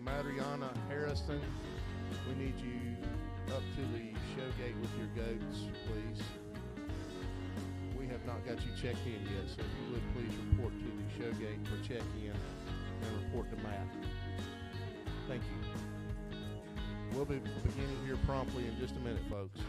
Mariana Harrison, we need you up to the show gate with your goats, please. We have not got you checked in yet, so if you would please report to the show gate for check-in and report to Matt. Thank you. We'll be beginning here promptly in just a minute, folks.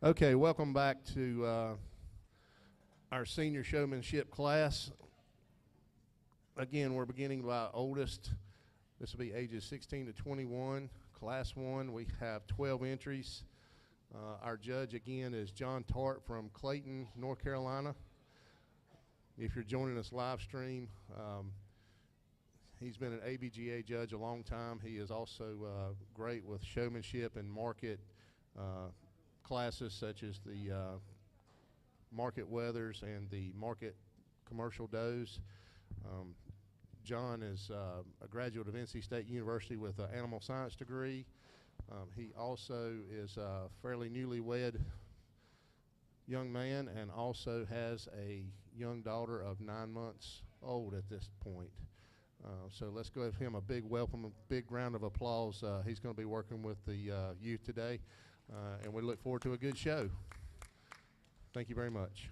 Okay, welcome back to our senior showmanship class. Again, we're beginning by oldest. This will be ages 16 to 21. Class 1, we have 12 entries. Our judge, again, is John Tart from Clayton, North Carolina. If you're joining us live stream, he's been an ABGA judge a long time. He is also great with showmanship and market classes such as the market Wethers and the market commercial does. John is a graduate of NC State University with an animal science degree. He also is a fairly newlywed young man and also has a young daughter of 9 months old at this point. So let's give him a big welcome, a big round of applause. He's going to be working with the youth today, and we look forward to a good show. Thank you very much.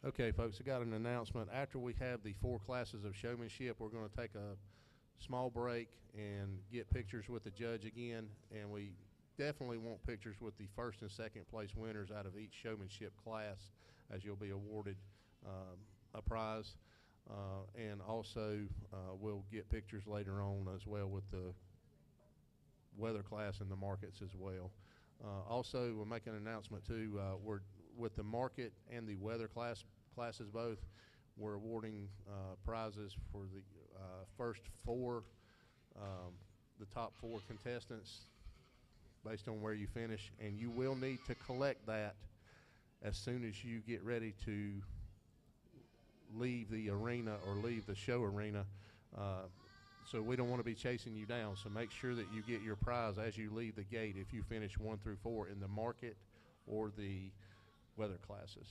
Okay, folks, I got an announcement. After we have the 4 classes of showmanship, we're going to take a small break and get pictures with the judge again, and we definitely want pictures with the first and second place winners out of each showmanship class, as you'll be awarded a prize. And also, we'll get pictures later on as well with the weather class and the markets as well. Also, we'll make an announcement too. We're with the market and the weather classes both. We're awarding prizes for the first 4, the top 4 contestants based on where you finish, and you will need to collect that as soon as you get ready to leave the arena or leave the show arena. So we don't want to be chasing you down, so make sure that you get your prize as you leave the gate if you finish 1 through 4 in the market or the weather classes.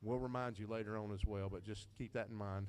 We'll remind you later on as well, but just keep that in mind.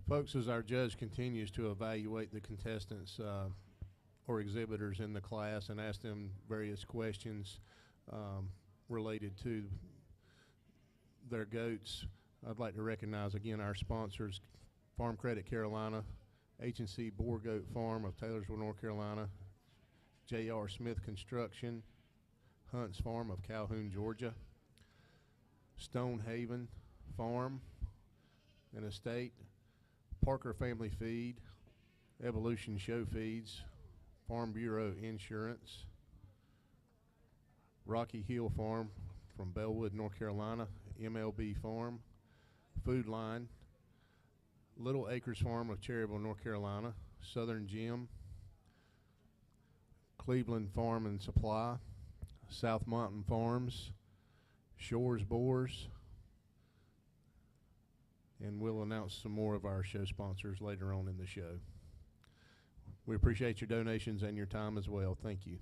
Folks, as our judge continues to evaluate the contestants or exhibitors in the class and ask them various questions related to their goats, I'd like to recognize again our sponsors, Farm Credit Carolina, H&C Boer Goat Farm of Taylorsville, North Carolina, J.R. Smith Construction, Hunt's Farm of Calhoun, Georgia, Stonehaven Farm and Estate, Parker Family Feed, Evolution Show Feeds, Farm Bureau Insurance, Rocky Hill Farm from Bellwood, North Carolina, MLB Farm, Food Line, Little Acres Farm of Cherryville, North Carolina, Southern Gym, Cleveland Farm and Supply, South Mountain Farms, Shores Boers, and we'll announce some more of our show sponsors later on in the show. We appreciate your donations and your time as well. Thank you.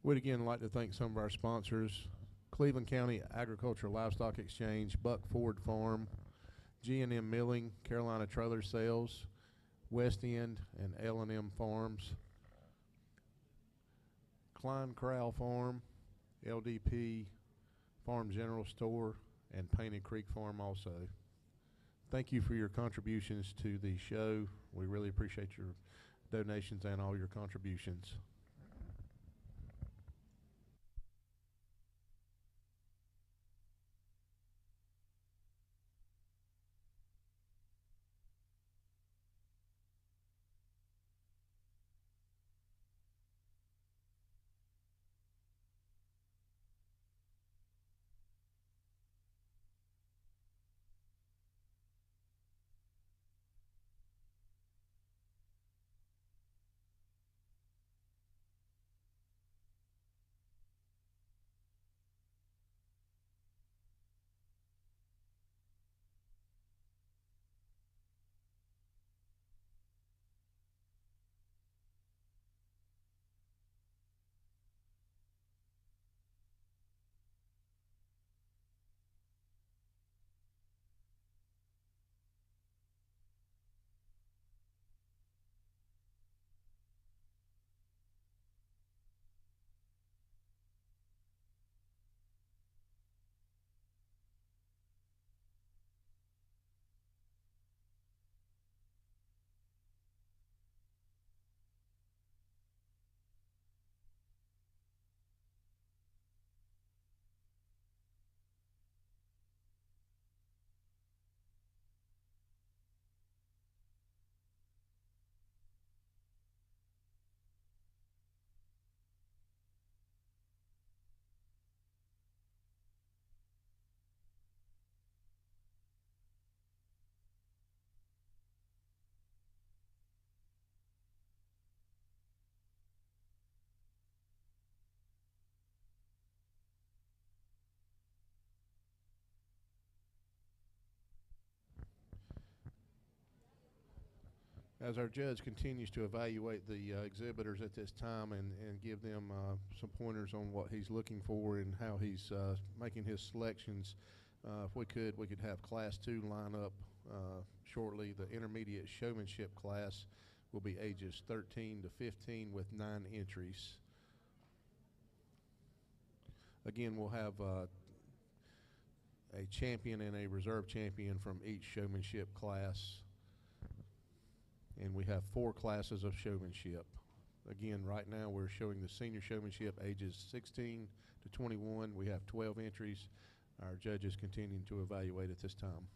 We'd again like to thank some of our sponsors: Cleveland County Agricultural Livestock Exchange, Buck Ford Farm, G&M Milling, Carolina Trailer Sales, West End and L&M Farms, Klein Corral Farm, LDP Farm General Store, and Painted Creek Farm also. Thank you for your contributions to the show. We really appreciate your donations and all your contributions. As our judge continues to evaluate the exhibitors at this time and give them some pointers on what he's looking for and how he's making his selections, if we could have Class 2 line up shortly. The intermediate showmanship class will be ages 13 to 15 with 9 entries. Again, we'll have a champion and a reserve champion from each showmanship class. And we have 4 classes of showmanship. Again, right now we're showing the senior showmanship ages 16 to 21. We have 12 entries. Our judges continuing to evaluate at this time.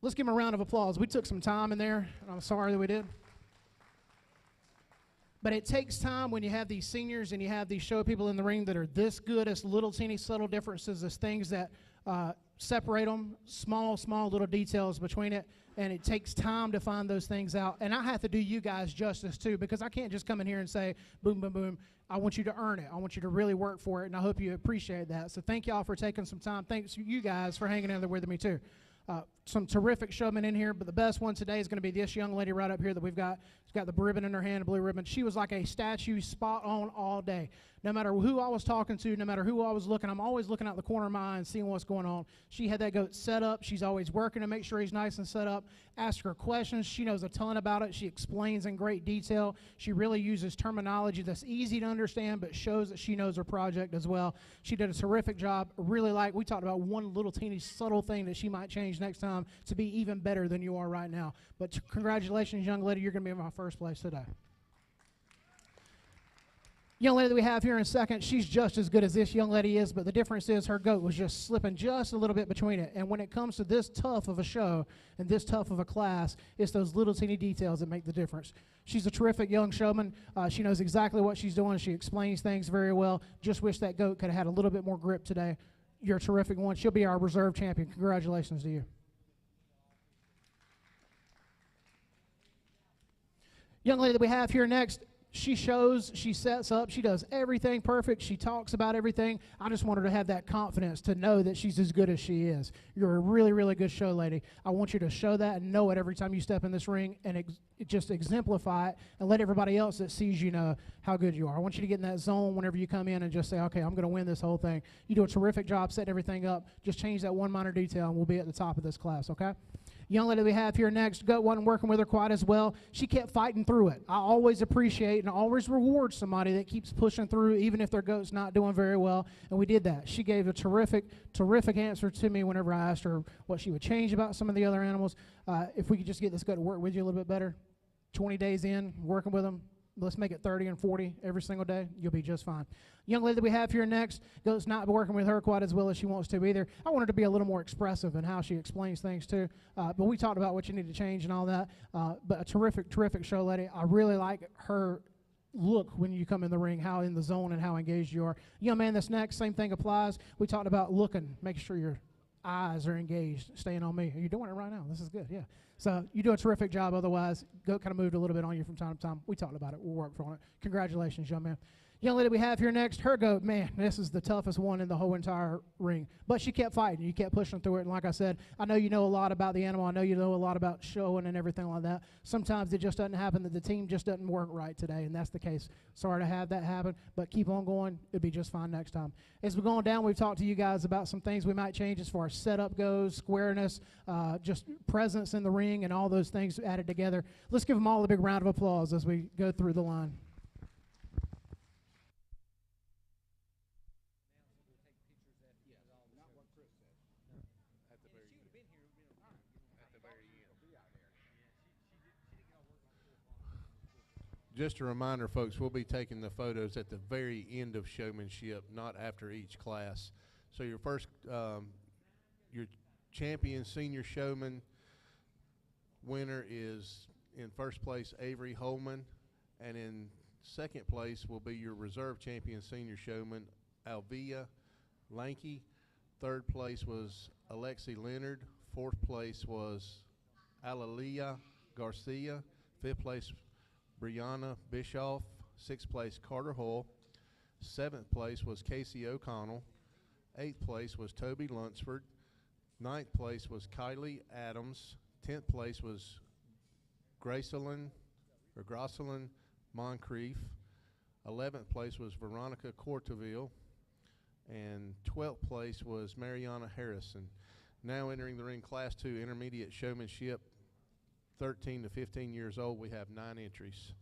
Let's give them a round of applause. We took some time in there, and I'm sorry that we did. But it takes time when you have these seniors and you have these show people in the ring that are this good as little teeny subtle differences, as things that separate them, small little details between it, and it takes time to find those things out. And I have to do you guys justice too, because I can't just come in here and say, boom, boom, boom. I want you to earn it. I want you to really work for it, and I hope you appreciate that. So thank y'all for taking some time. Thanks you guys for hanging in there with me too. Some terrific showmen in here, but the best one today is going to be this young lady right up here that we've got. She's got the ribbon in her hand, a blue ribbon. She was like a statue, spot on all day. No matter who I was talking to, no matter who I was looking, I'm always looking out the corner of my eye and seeing what's going on. She had that goat set up. She's always working to make sure he's nice and set up. Ask her questions. She knows a ton about it. She explains in great detail. She really uses terminology that's easy to understand, but shows that she knows her project as well. She did a terrific job. Really we talked about one little teeny subtle thing that she might change next time to be even better than you are right now. But congratulations, young lady. You're going to be in my first place today. Young lady that we have here in second, she's just as good as this young lady is, but the difference is her goat was just slipping just a little bit between it. And when it comes to this tough of a show and this tough of a class, it's those little teeny details that make the difference. She's a terrific young showman. She knows exactly what she's doing. She explains things very well. Just wish that goat could have had a little bit more grip today. You're a terrific one. She'll be our reserve champion. Congratulations to you. Young lady that we have here next, she shows, she sets up, she does everything perfect. She talks about everything. I just want her to have that confidence to know that she's as good as she is. You're a really, really good show lady. I want you to show that and know it every time you step in this ring, and just exemplify it and let everybody else that sees you know how good you are. I want you to get in that zone whenever you come in and just say, okay, I'm going to win this whole thing. You do a terrific job setting everything up. Just change that one minor detail and we'll be at the top of this class, okay? Young lady we have here next, goat wasn't working with her quite as well. She kept fighting through it. I always appreciate and always reward somebody that keeps pushing through even if their goat's not doing very well, and we did that. She gave a terrific answer to me whenever I asked her what she would change about some of the other animals. If we could just get this goat to work with you a little bit better, 20 days in, working with them, let's make it 30 and 40 every single day. You'll be just fine. Young lady that we have here next, goat's not working with her quite as well as she wants to either. I want her to be a little more expressive in how she explains things too. But we talked about what you need to change and all that. But a terrific show lady. I really like her look when you come in the ring, how in the zone and how engaged you are. Young man that's next, same thing applies. We talked about looking, making sure your eyes are engaged, staying on me. You're doing it right now. This is good, yeah. So you do a terrific job otherwise. Goat kind of moved a little bit on you from time to time. We talked about it. We'll work on it. Congratulations, young man. Young lady we have here next, her goat, man, this is the toughest one in the whole entire ring. But she kept fighting. You kept pushing through it. And like I said, I know you know a lot about the animal. I know you know a lot about showing and everything like that. Sometimes it just doesn't happen, that the team just doesn't work right today, and that's the case. Sorry to have that happen, but keep on going. It'll be just fine next time. As we're going down, we've talked to you guys about some things we might change as far as setup goes, squareness, just presence in the ring, and all those things added together. Let's give them all a big round of applause as we go through the line. Just a reminder, folks, we'll be taking the photos at the very end of Showmanship, not after each class. So your first, your champion senior showman winner is in first place Avery Holman, and in second place will be your reserve champion senior showman Alvia Lanky. Third place was Alexi Leonard. Fourth place was Alalia Garcia. Fifth place Brianna Bischoff. Sixth place Carter Hull. Seventh place was Casey O'Connell. Eighth place was Toby Lunsford. Ninth place was Kylie Adams. 10th place was Gracilyn Moncrief. 11th place was Veronica Corteville. And 12th place was Mariana Harrison. Now entering the ring, Class 2 Intermediate Showmanship, 13 to 15 years old. We have 9 entries.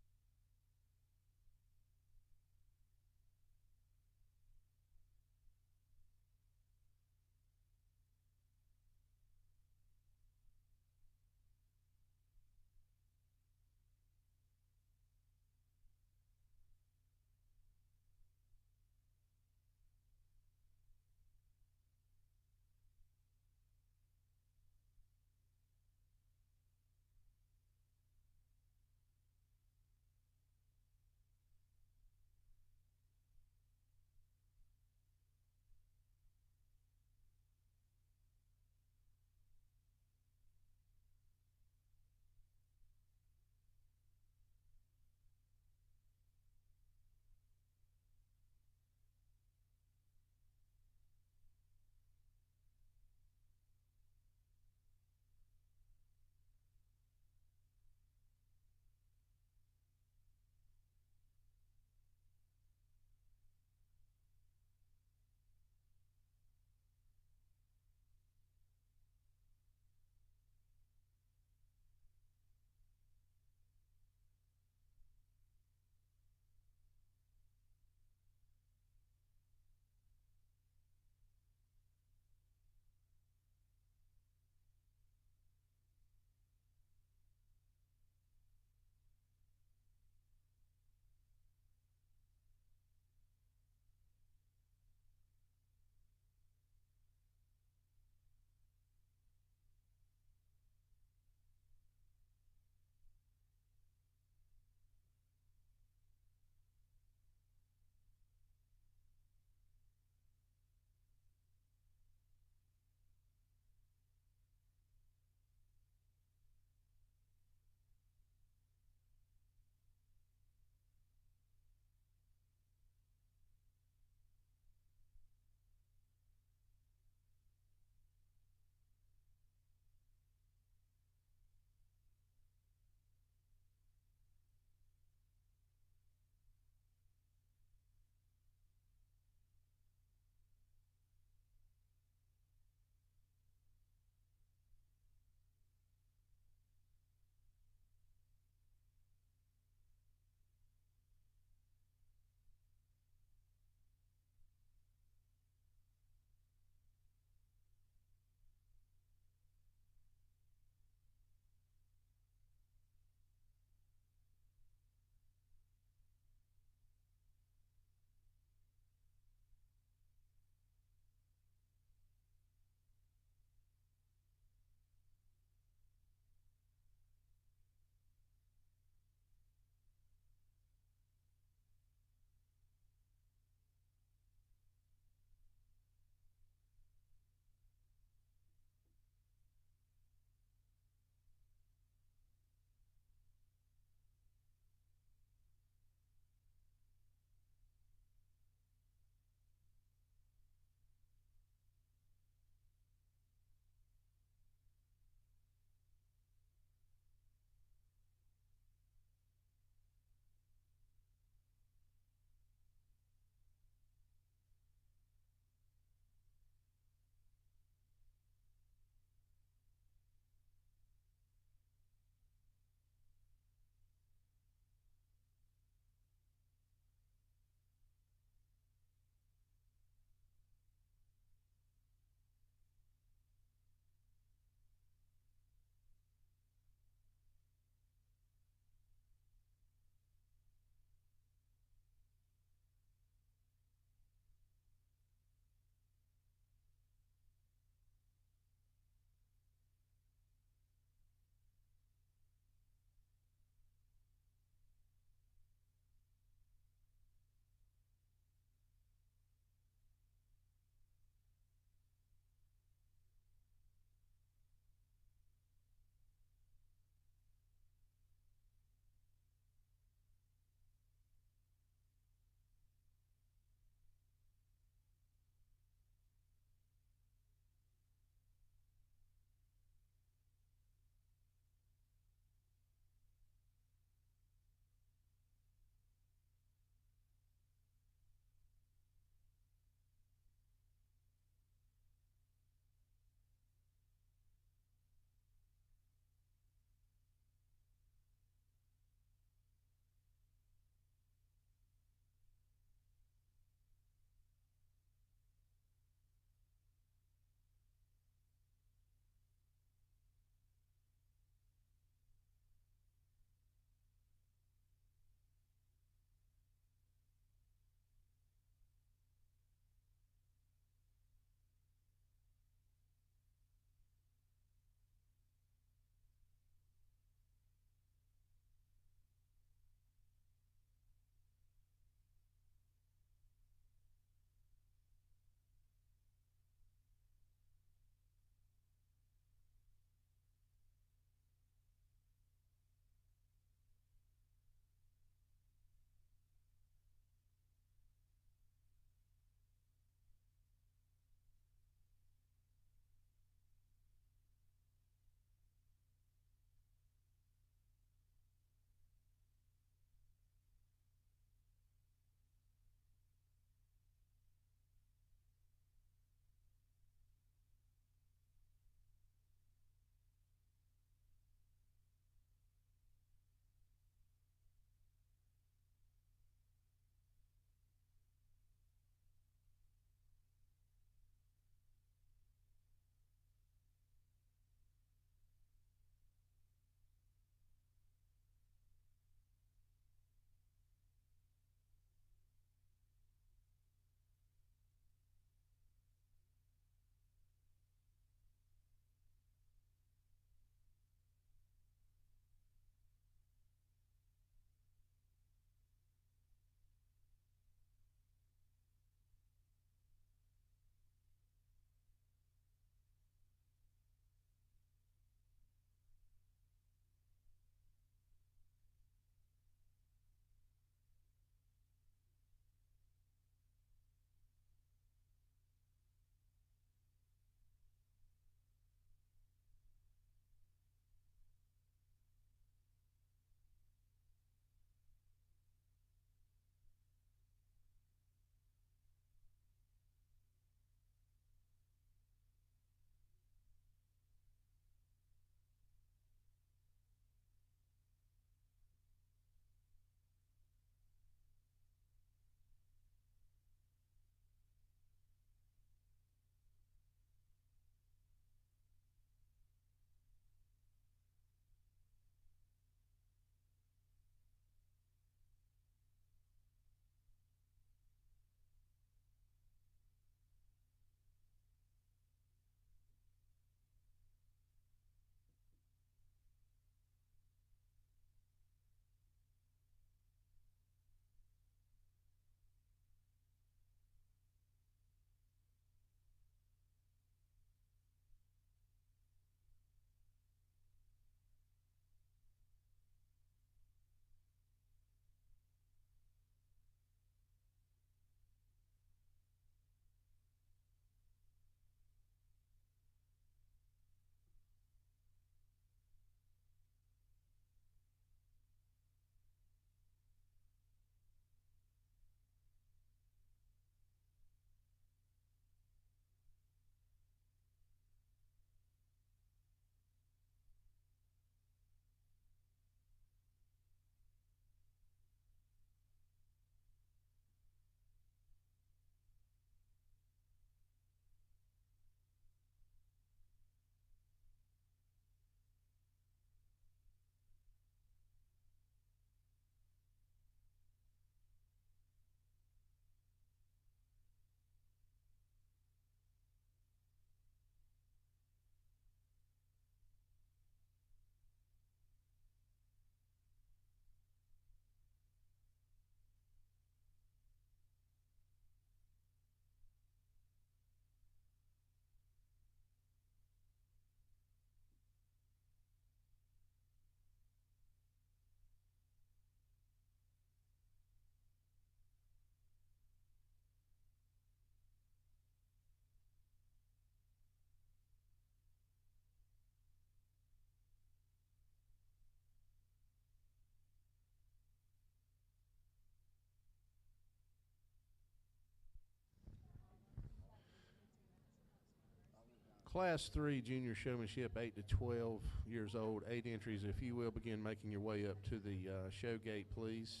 Class 3 junior showmanship, 8 to 12 years old, 8 entries. If you will begin making your way up to the show gate, please.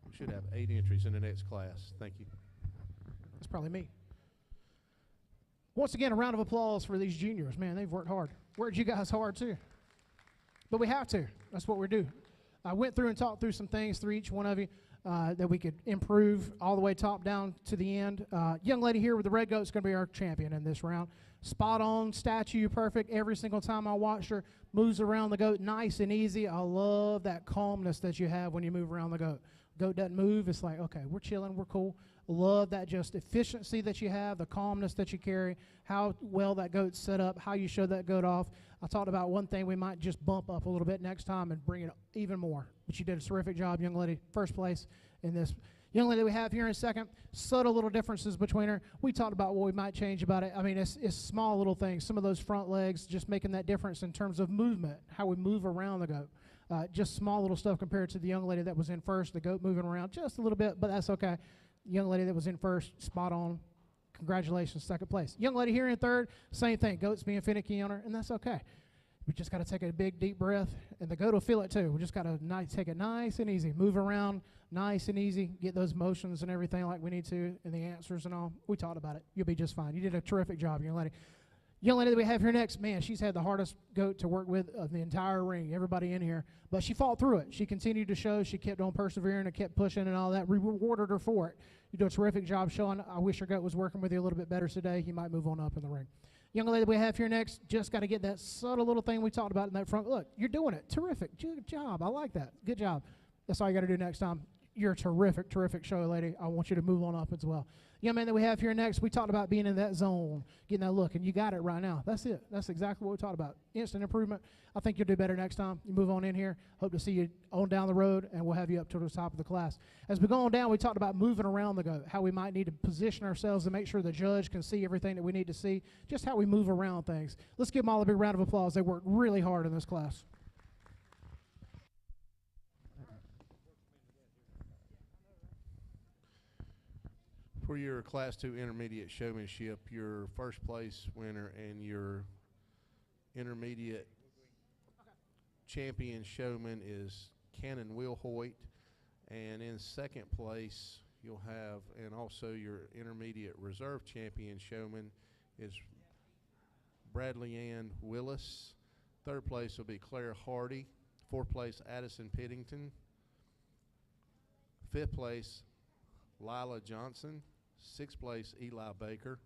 We should have 8 entries in the next class. Thank you. That's probably me. Once again, a round of applause for these juniors. Man, they've worked hard. Worked you guys hard too. But we have to. That's what we do. I went through and talked through some things through each one of you that we could improve all the way top down to the end. Young lady here with the red goat is going to be our champion in this round. Spot on, statue perfect every single time I watched her. Moves around the goat nice and easy. I love that calmness that you have when you move around the goat. Goat doesn't move. It's like, okay, we're chilling, we're cool. Love that just efficiency that you have, the calmness that you carry, how well that goat's set up, how you show that goat off. I talked about one thing we might just bump up a little bit next time and bring it even more. But you did a terrific job, young lady. First place in this. Young lady that we have here in a second, subtle little differences between her. We talked about what we might change about it. I mean, it's small little things. Some of those front legs, just making that difference in terms of movement, how we move around the goat. Just small little stuff compared to the young lady that was in first, the goat moving around just a little bit, but that's okay. Young lady that was in first, spot on. Congratulations, second place. Young lady here in third, same thing. Goat's being finicky on her, and that's okay. We just got to take a big, deep breath, and the goat will feel it too. We just got to take it nice and easy. Move around nice and easy. Get those motions and everything like we need to, and the answers and all. We talked about it. You'll be just fine. You did a terrific job, young lady. Young lady that we have here next, man, she's had the hardest goat to work with of the entire ring, everybody in here. But she fought through it. She continued to show. She kept on persevering and kept pushing and all that. We rewarded her for it. You do a terrific job showing. I wish your goat was working with you a little bit better today. You might move on up in the ring. Young lady that we have here next, just got to get that subtle little thing we talked about in that front. Look, you're doing it. Terrific. Good job. I like that. Good job. That's all you got to do next time. You're a terrific, terrific show lady. I want you to move on up as well. Young man that we have here next, we talked about being in that zone, getting that look, and you got it right now. That's it. That's exactly what we talked about. Instant improvement. I think you'll do better next time. You move on in here. Hope to see you on down the road, and we'll have you up to the top of the class. As we go on down, we talked about moving around the goat, how we might need to position ourselves to make sure the judge can see everything that we need to see, just how we move around things. Let's give them all a big round of applause. They worked really hard in this class. For your Class 2 Intermediate Showmanship, your first place winner and your Intermediate Champion Showman is Cannon Will Hoyt. And in second place, you'll have, and also your Intermediate Reserve Champion Showman is Bradley Ann Willis. Third place will be Claire Hardy. Fourth place, Addison Piddington. Fifth place, Lila Johnson. Sixth place, Eli Baker.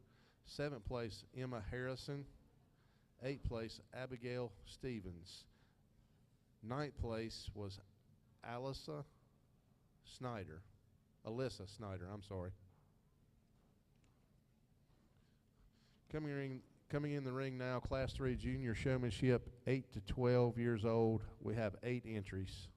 Seventh place, Emma Harrison. Eighth place, Abigail Stevens. Ninth place was Alyssa Snyder. Alyssa Snyder, I'm sorry. Coming in the ring now, Class 3 Junior Showmanship, 8 to 12 years old. We have 8 entries.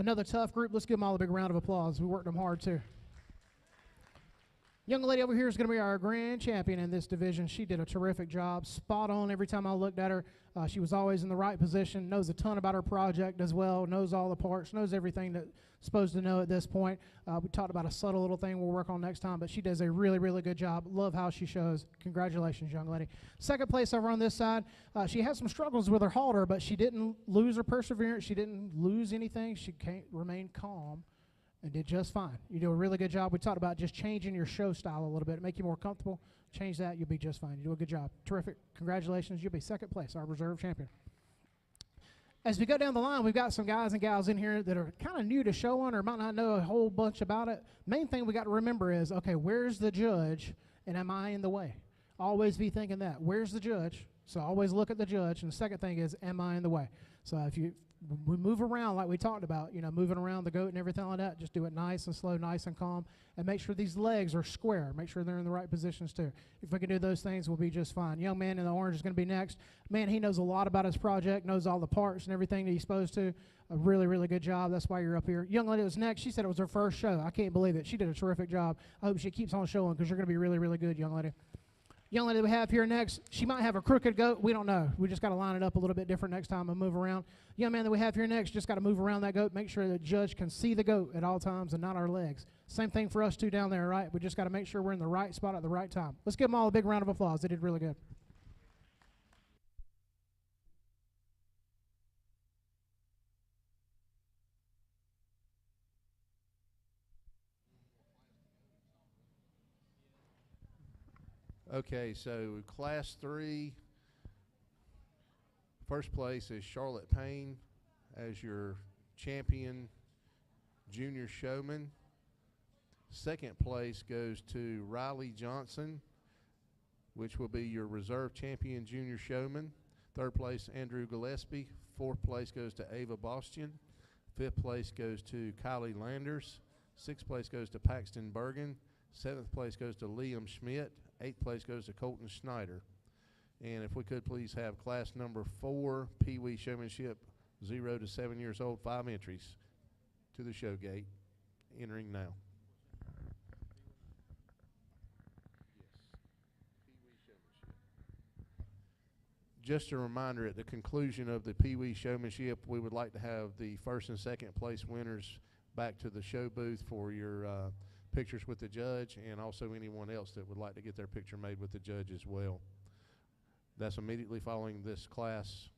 Another tough group. Let's give them all a big round of applause. We worked them hard, too. Young lady over here is going to be our grand champion in this division. She did a terrific job, spot on every time I looked at her. She was always in the right position, knows a ton about her project as well, knows all the parts, knows everything that's supposed to know at this point. We talked about a subtle little thing we'll work on next time, but she does a really, really good job. Love how she shows. Congratulations, young lady. Second place over on this side, she had some struggles with her halter, but she didn't lose her perseverance. She didn't lose anything. She remained calm and did just fine. You do a really good job. We talked about just changing your show style a little bit, make you more comfortable. Change that, you'll be just fine. You do a good job. Terrific. Congratulations. You'll be second place, our reserve champion. As we go down the line, we've got some guys and gals in here that are kind of new to showing or might not know a whole bunch about it. Main thing we got to remember is, okay, where's the judge and am I in the way? Always be thinking that. Where's the judge? So always look at the judge. And the second thing is, am I in the way? So if we move around like we talked about, moving around the goat and everything like that, just do it nice and slow, nice and calm, and make sure these legs are square. Make sure they're in the right positions too. If we can do those things, we'll be just fine. Young man in the orange is going to be next. Man, he knows a lot about his project, knows all the parts and everything that he's supposed to. A really, really good job. That's why you're up here. Young lady was next. She said it was her first show. I can't believe it. She did a terrific job. I hope she keeps on showing because you're going to be really, really good, young lady. Young lady we have here next, she might have a crooked goat. We don't know. We just got to line it up a little bit different next time and move around. Young man that we have here next, just got to move around that goat, make sure the judge can see the goat at all times and not our legs. Same thing for us two down there, right? We just got to make sure we're in the right spot at the right time. Let's give them all a big round of applause. They did really good. Okay, so Class 3, first place is Charlotte Payne as your champion junior showman. Second place goes to Riley Johnson, which will be your reserve champion junior showman. Third place, Andrew Gillespie. Fourth place goes to Ava Bastian. Fifth place goes to Kylie Landers. Sixth place goes to Paxton Bergen. Seventh place goes to Liam Schmidt. Eighth place goes to Colton Schneider. And if we could please have class number 4, Pee Wee Showmanship, 0 to 7 years old, 5 entries to the show gate, entering now. Just a reminder, at the conclusion of the Pee Wee Showmanship, we would like to have the first and second place winners back to the show booth for your pictures with the judge, and also anyone else that would like to get their picture made with the judge as well. That's immediately following this class.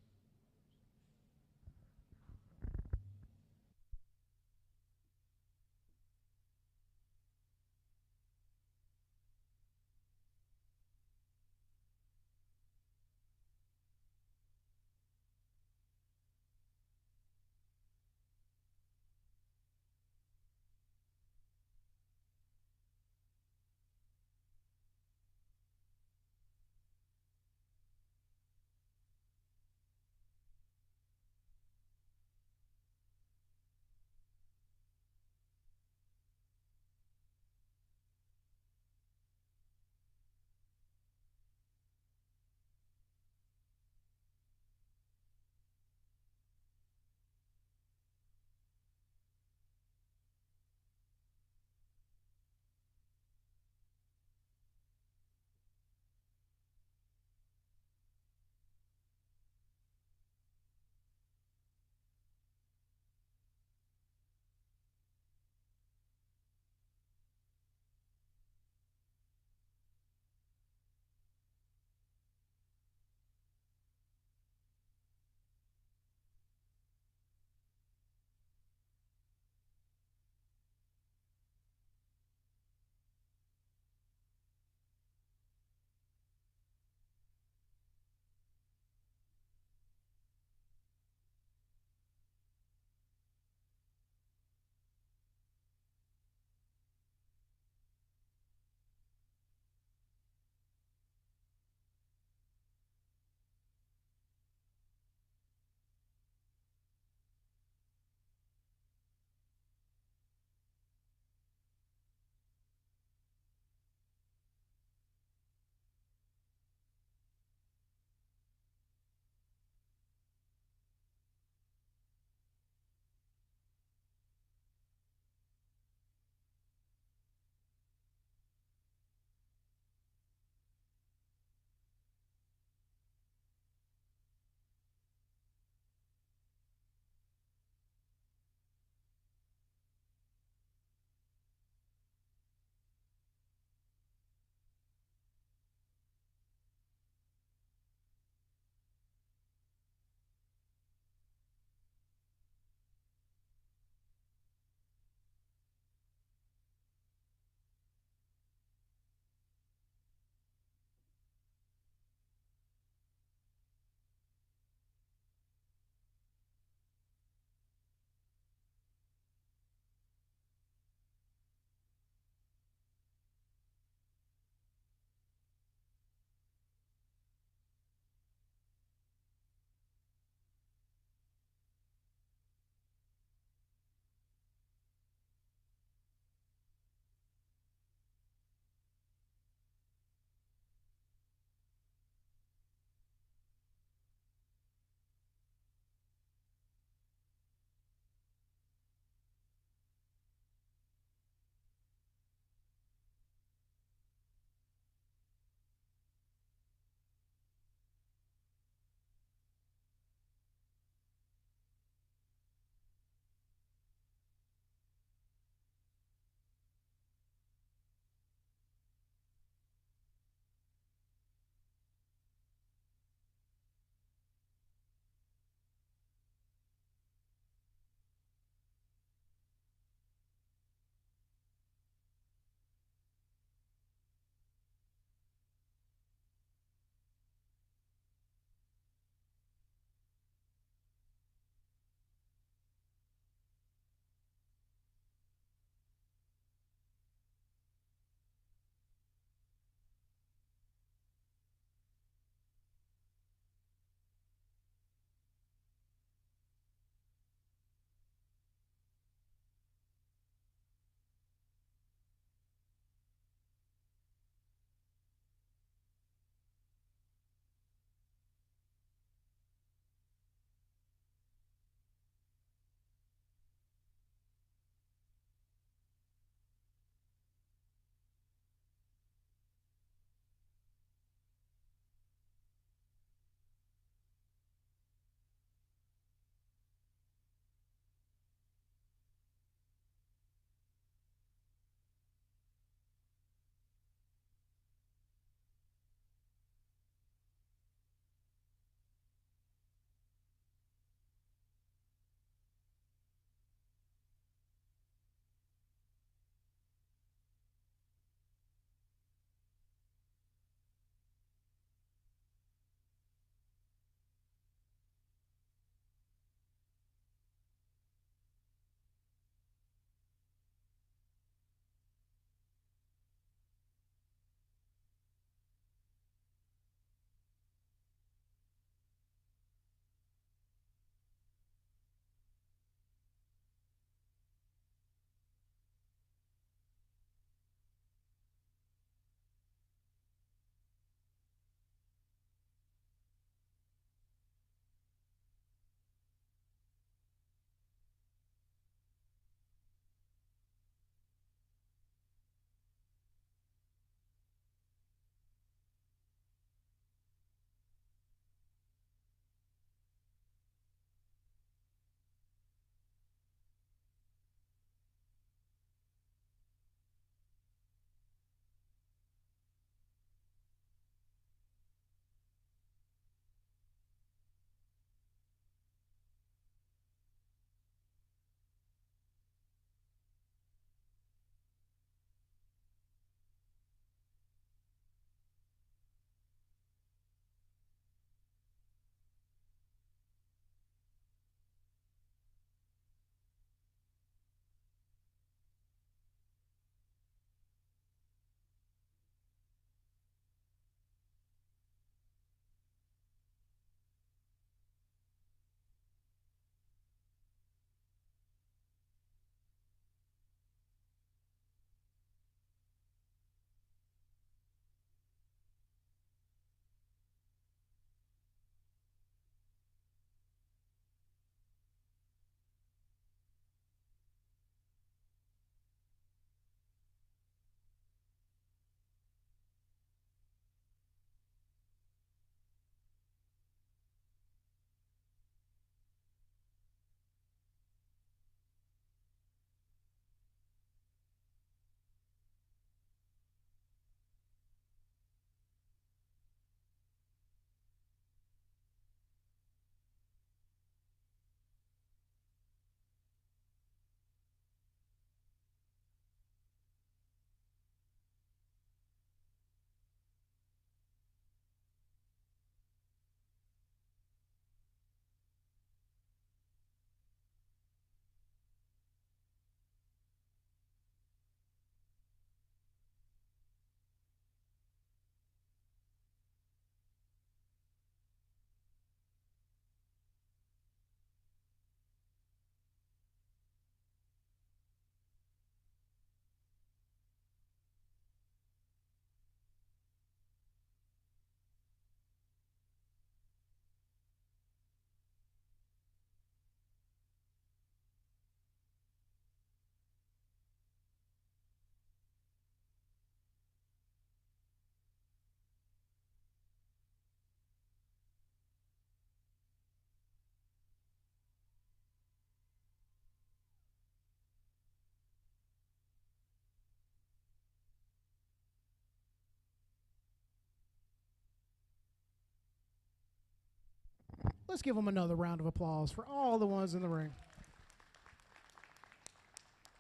Let's give them another round of applause for all the ones in the ring.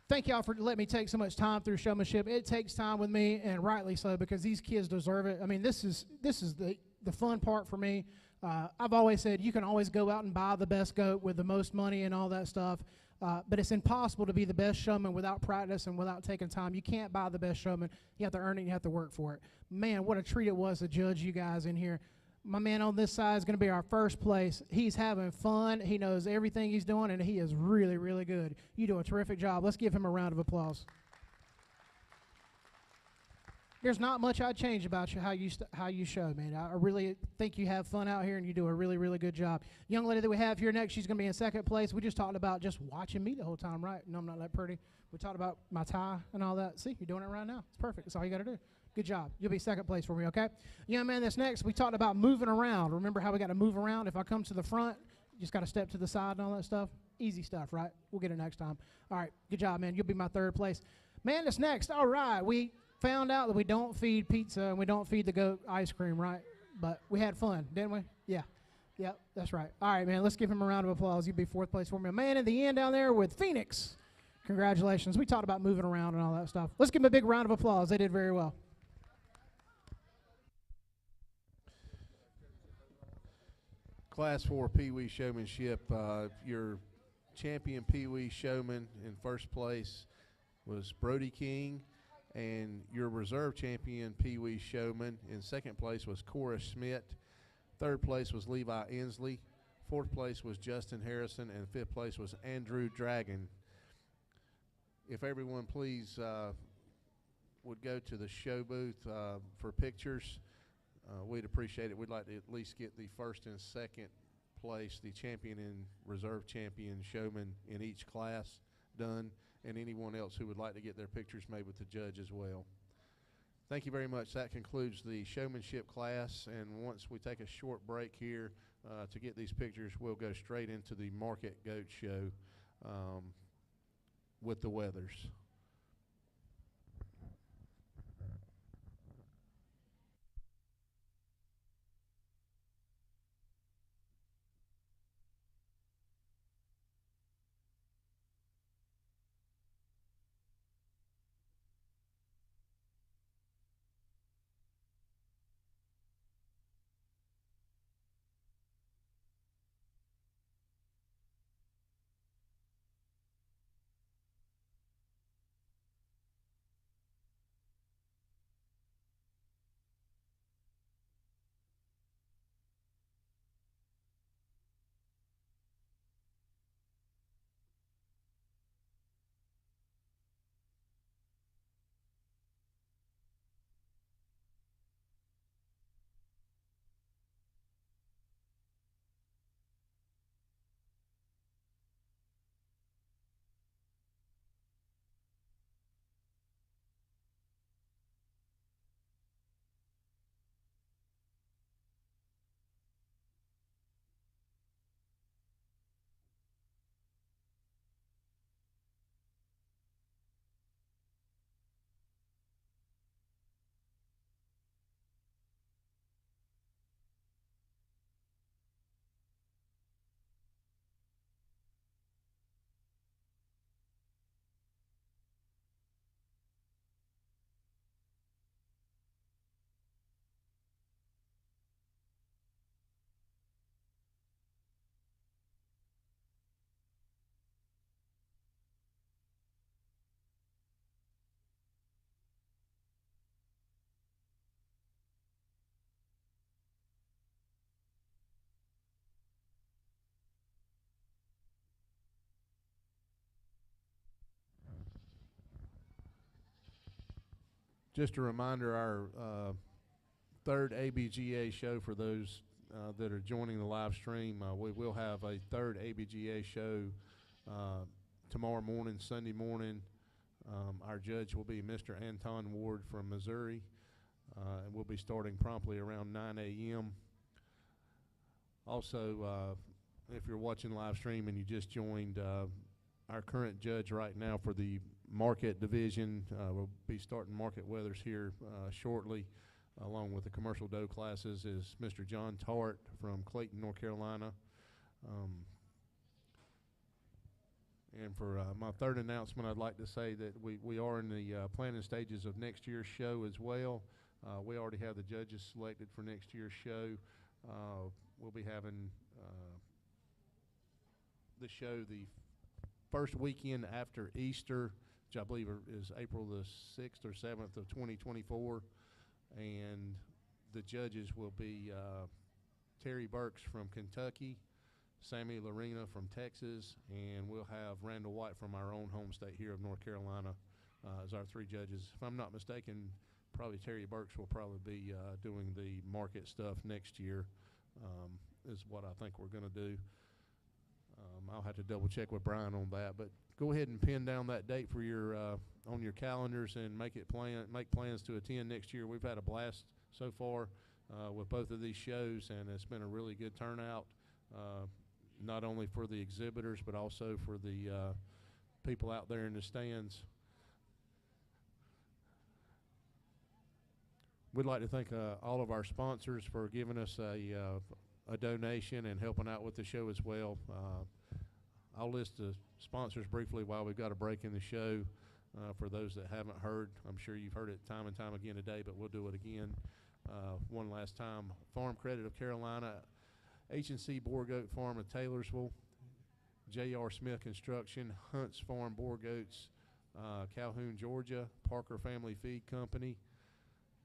Thank y'all for letting me take so much time through Showmanship. It takes time with me, and rightly so, because these kids deserve it. I mean, this is the fun part for me. I've always said you can always go out and buy the best goat with the most money and all that stuff, but it's impossible to be the best showman without practice and without taking time. You can't buy the best showman. You have to earn it. You have to work for it. Man, what a treat it was to judge you guys in here. My man on this side is going to be our first place. He's having fun. He knows everything he's doing, and he is really, really good. You do a terrific job. Let's give him a round of applause. There's not much I'd change about you, how you show, man. I really think you have fun out here, and you do a really, really good job. Young lady that we have here next, she's going to be in second place. We just talked about just watching me the whole time, right? No, I'm not that pretty. We talked about my tie and all that. See, you're doing it right now. It's perfect. That's all you got to do. Good job. You'll be second place for me, okay? Young man that's next, we talked about moving around. Remember how we got to move around? If I come to the front, you just got to step to the side and all that stuff. Easy stuff, right? We'll get it next time. All right, good job, man. You'll be my third place. Man that's next, all right. We found out that we don't feed pizza and we don't feed the goat ice cream, right? But we had fun, didn't we? Yeah. Yep, that's right. All right, man, let's give him a round of applause. You'll be fourth place for me. A man in the end down there with Phoenix. Congratulations. We talked about moving around and all that stuff. Let's give them a big round of applause. They did very well. Class 4 Pee Wee Showmanship, your champion Pee Wee Showman in first place was Brody King, and your reserve champion Pee Wee Showman in second place was Cora Schmidt. Third place was Levi Inslee. Fourth place was Justin Harrison, and fifth place was Andrew Dragon. If everyone please would go to the show booth for pictures. We'd appreciate it. We'd like to at least get the first and second place, the champion and reserve champion showman in each class done, and anyone else who would like to get their pictures made with the judge as well. Thank you very much. That concludes the showmanship class, and once we take a short break here to get these pictures, we'll go straight into the Market Goat Show with the Wethers. Just a reminder, our third ABGA show for those that are joining the live stream. We will have a third ABGA show tomorrow morning, Sunday morning. Our judge will be Mr. Anton Ward from Missouri, and we'll be starting promptly around 9 a.m. Also, if you're watching live stream and you just joined, our current judge right now for the market division, we'll be starting market weathers here shortly, along with the commercial dough classes, is Mr. John Tart from Clayton, North Carolina. And for my third announcement, I'd like to say that we are in the planning stages of next year's show as well. We already have the judges selected for next year's show. We'll be having the show the first weekend after Easter, which I believe is April the 6th or 7th of 2024. And the judges will be Terry Burks from Kentucky, Sammy Lorena from Texas, and we'll have Randall White from our own home state here of North Carolina as our three judges. If I'm not mistaken, probably Terry Burks will probably be doing the market stuff next year, is what I think we're going to do. I'll have to double check with Brian on that, but go ahead and pin down that date for your on your calendars and make plans to attend next year. We've had a blast so far with both of these shows, and it's been a really good turnout. Not only for the exhibitors, but also for the people out there in the stands. We'd like to thank all of our sponsors for giving us a donation and helping out with the show as well. I'll list the sponsors briefly while we've got a break in the show for those that haven't heard. I'm sure you've heard it time and time again today, but we'll do it again one last time. Farm Credit of Carolina, H&C Boer Goat Farm of Taylorsville, J.R. Smith Construction, Hunts Farm Boer Goats, Calhoun, Georgia, Parker Family Feed Company,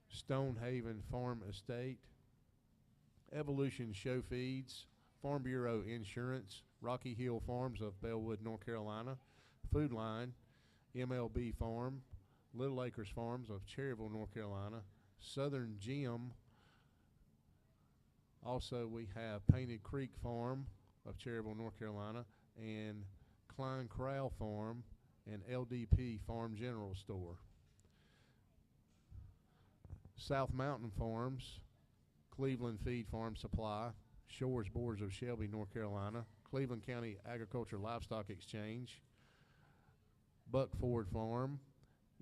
Stonehaven Farm Estate, Evolution Show Feeds, Farm Bureau Insurance, Rocky Hill Farms of Bellwood, North Carolina, Food Line, MLB Farm, Little Acres Farms of Cherryville, North Carolina, Southern Gym. Also, we have Painted Creek Farm of Cherryville, North Carolina, and Klein Corral Farm and LDP Farm General Store. South Mountain Farms, Cleveland Feed Farm Supply, Shores Boards of Shelby, North Carolina, Cleveland County Agriculture Livestock Exchange, Buck Ford Farm,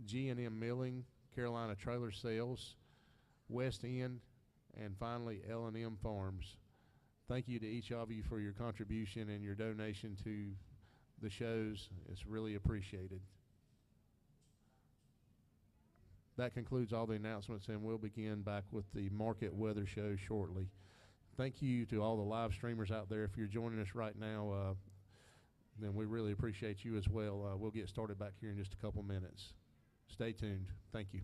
G&M Milling, Carolina Trailer Sales, West End, and finally L&M Farms. Thank you to each of you for your contribution and your donation to the shows. It's really appreciated. That concludes all the announcements, and we'll begin back with the Market Weather Show shortly. Thank you to all the live streamers out there. If you're joining us right now, then we really appreciate you as well. We'll get started back here in just a couple minutes. Stay tuned. Thank you.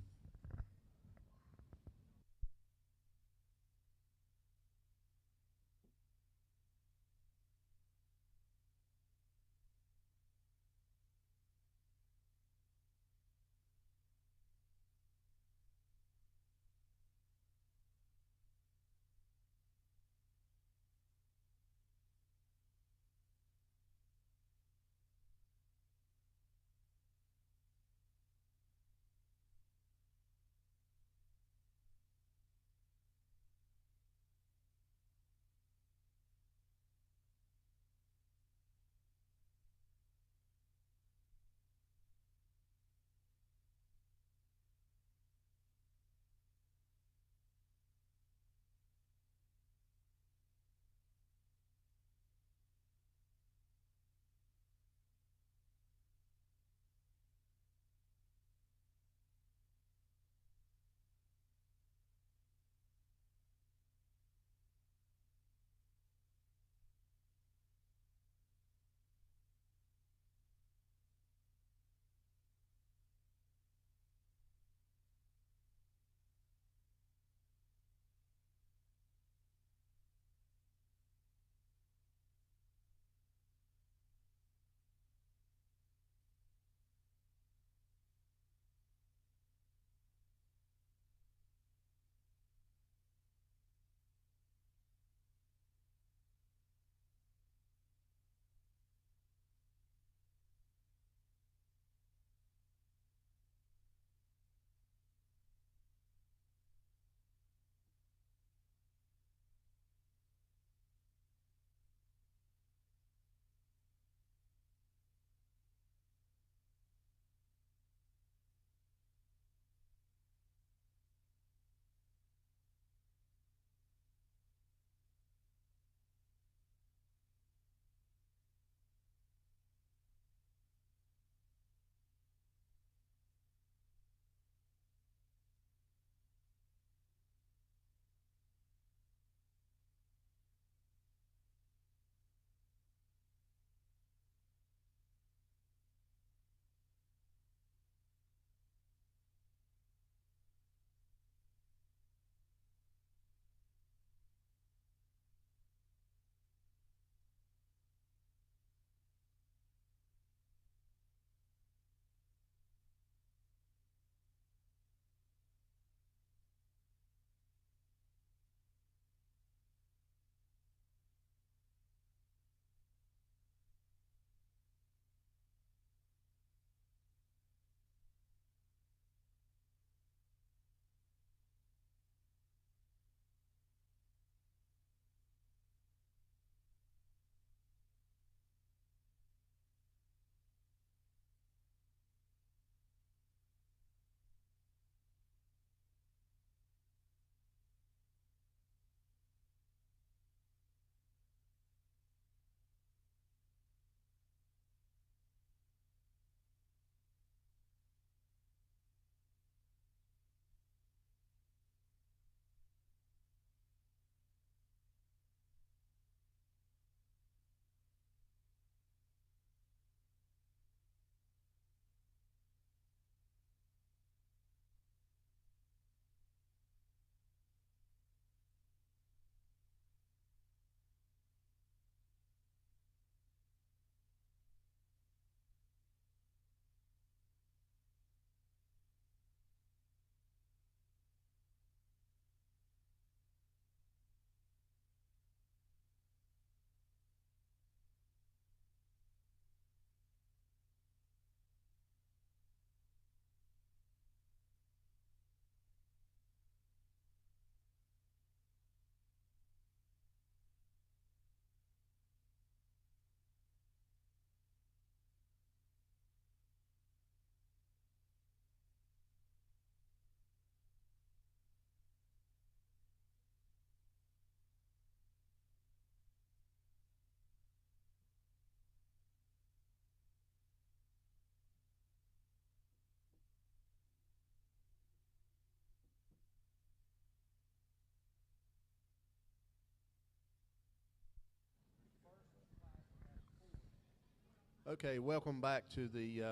Okay, welcome back to the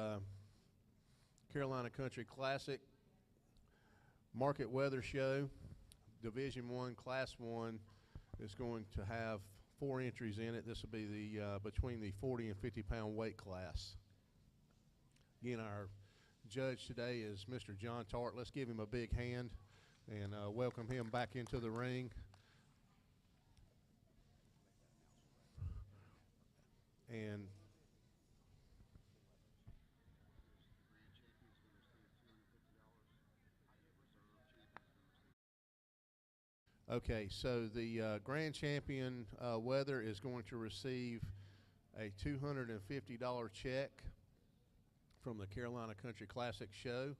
Carolina Country Classic Market Weather Show. Division 1, Class 1 is going to have 4 entries in it. This will be the between the 40 and 50 pound weight class. Again, our judge today is Mr. John Tart. Let's give him a big hand and welcome him back into the ring. And okay, so the grand champion Wether is going to receive a $250 check from the Carolina Country Classic Show,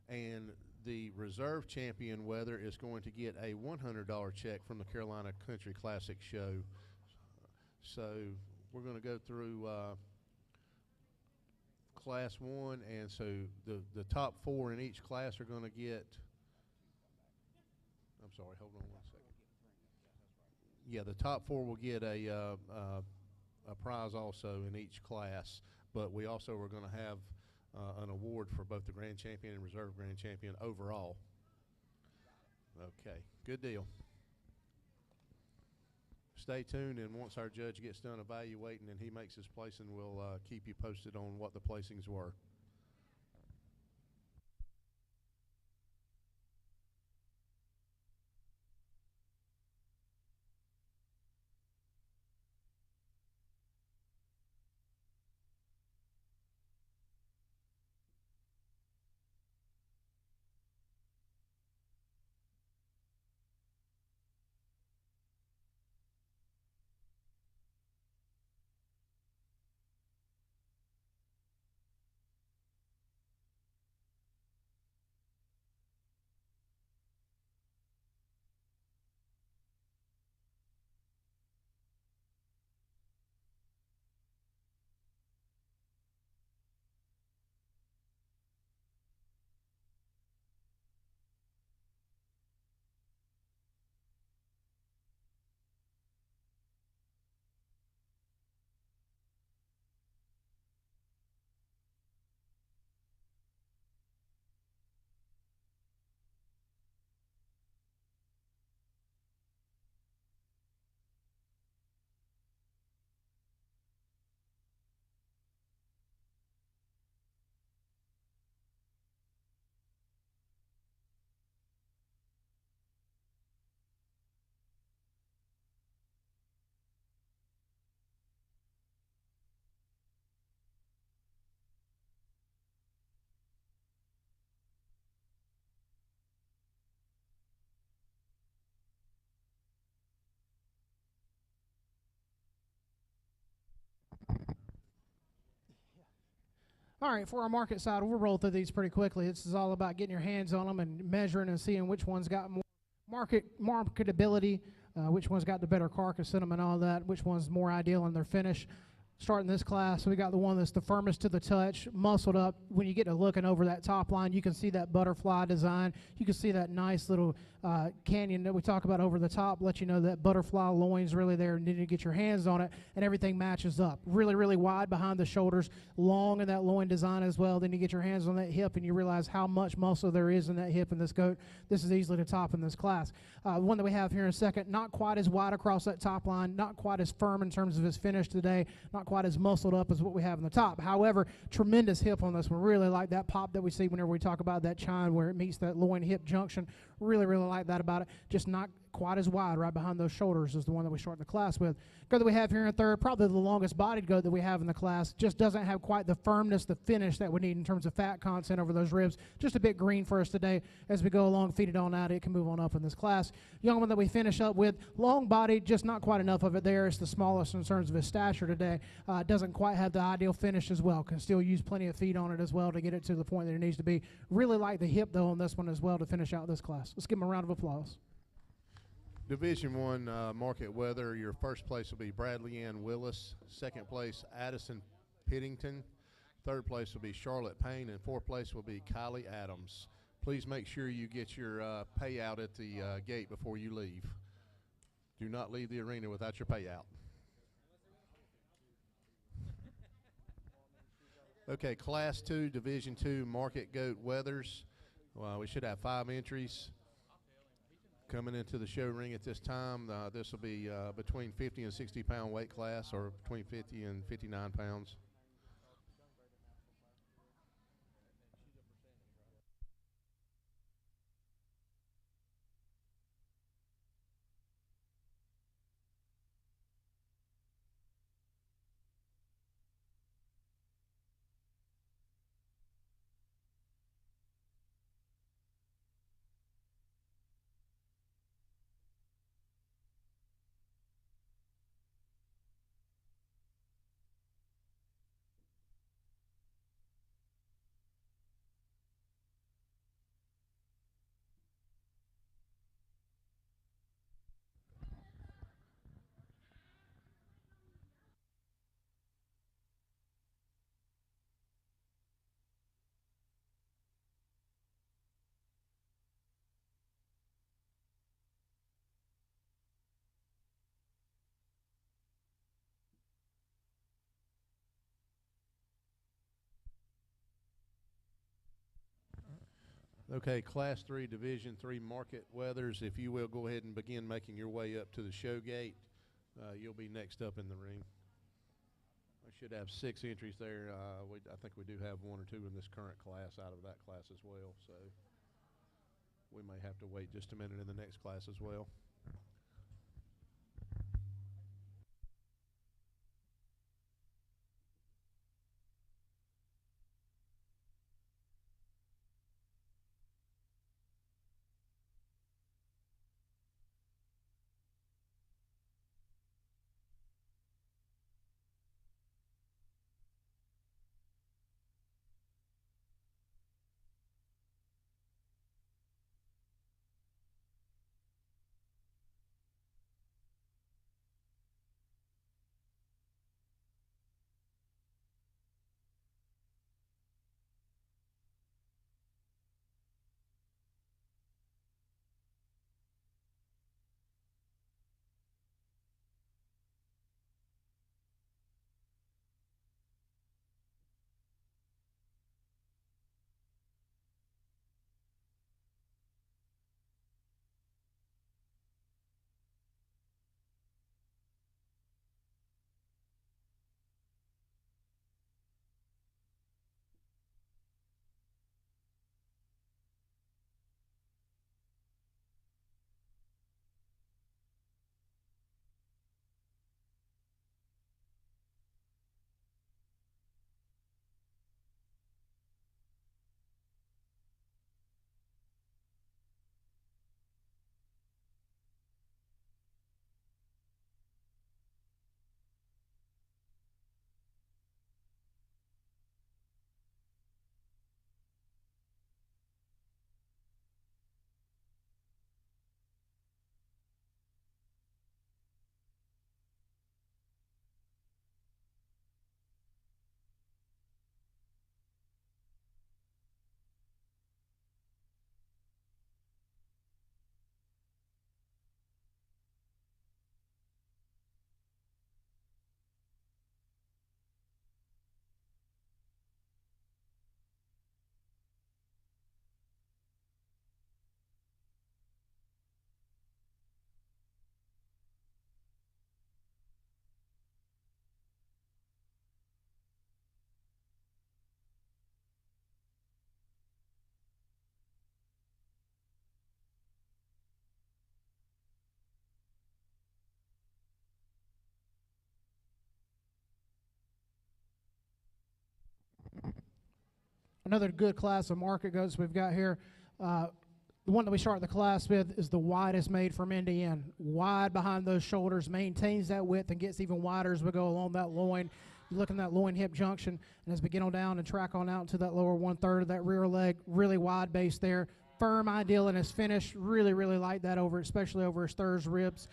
and the reserve champion Wether is going to get a $100 check from the Carolina Country Classic Show. So we're going to go through Class 1, and so the top 4 in each class are going to get. I'm sorry, hold on 1 second. Yeah, the top 4 will get a prize also in each class, but we also are going to have an award for both the grand champion and reserve grand champion overall. Okay, good deal. Stay tuned, and once our judge gets done evaluating and he makes his placing, we'll keep you posted on what the placings were. All right, for our market side, we'll roll through these pretty quickly. This is all about getting your hands on them and measuring and seeing which one's got more marketability, which one's got the better carcass in them and all that, which one's more ideal in their finish. Starting this class, we got the one that's the firmest to the touch, muscled up. When you get to looking over that top line, you can see that butterfly design. You can see that nice little canyon that we talk about over the top, let you know that butterfly loin's really there, and then you get your hands on it, and everything matches up. Really, really wide behind the shoulders, long in that loin design as well. Then you get your hands on that hip, and you realize how much muscle there is in that hip in this goat. This is easily the top in this class. One that we have here in a second, not quite as wide across that top line, not quite as firm in terms of his finish today, not quite as muscled up as what we have in the top. However, tremendous hip on this one. Really like that pop that we see whenever we talk about that chine where it meets that loin hip junction. Really, really like that about it. Just not quite as wide right behind those shoulders is the one that we start the class with. Goat that we have here in third, probably the longest bodied goat that we have in the class. Just doesn't have quite the firmness, the finish that we need in terms of fat content over those ribs. Just a bit green for us today. As we go along, feed it on out, it can move on up in this class. Young one that we finish up with, long bodied, just not quite enough of it there. It's the smallest in terms of his stature today. Doesn't quite have the ideal finish as well. Can still use plenty of feed on it as well to get it to the point that it needs to be. Really like the hip though on this one as well to finish out this class. Let's give him a round of applause. Division 1 Market Weather, your first place will be Bradley Ann Willis. Second place, Addison Pittington. Third place will be Charlotte Payne. And fourth place will be Kylie Adams. Please make sure you get your payout at the gate before you leave. Do not leave the arena without your payout. Okay, Class 2, Division 2, Market Goat Weathers. We should have 5 entries coming into the show ring at this time. This will be between 50 and 60 pound weight class, or between 50 and 59 pounds. Okay, Class 3, Division 3, Market Weathers. If you will, go ahead and begin making your way up to the show gate. You'll be next up in the ring. I should have 6 entries there. I think we do have 1 or 2 in this current class out of that class as well. So we may have to wait just a minute in the next class as well. Another good class of market goats we've got here. The one that we start the class with is the widest made from end to end. Wide behind those shoulders, maintains that width and gets even wider as we go along that loin. You look in that loin hip junction, and as we get on down and track on out to that lower 1/3 of that rear leg, really wide base there. Firm, ideal in his finish. Really, really like that over, especially over his thighs, ribs.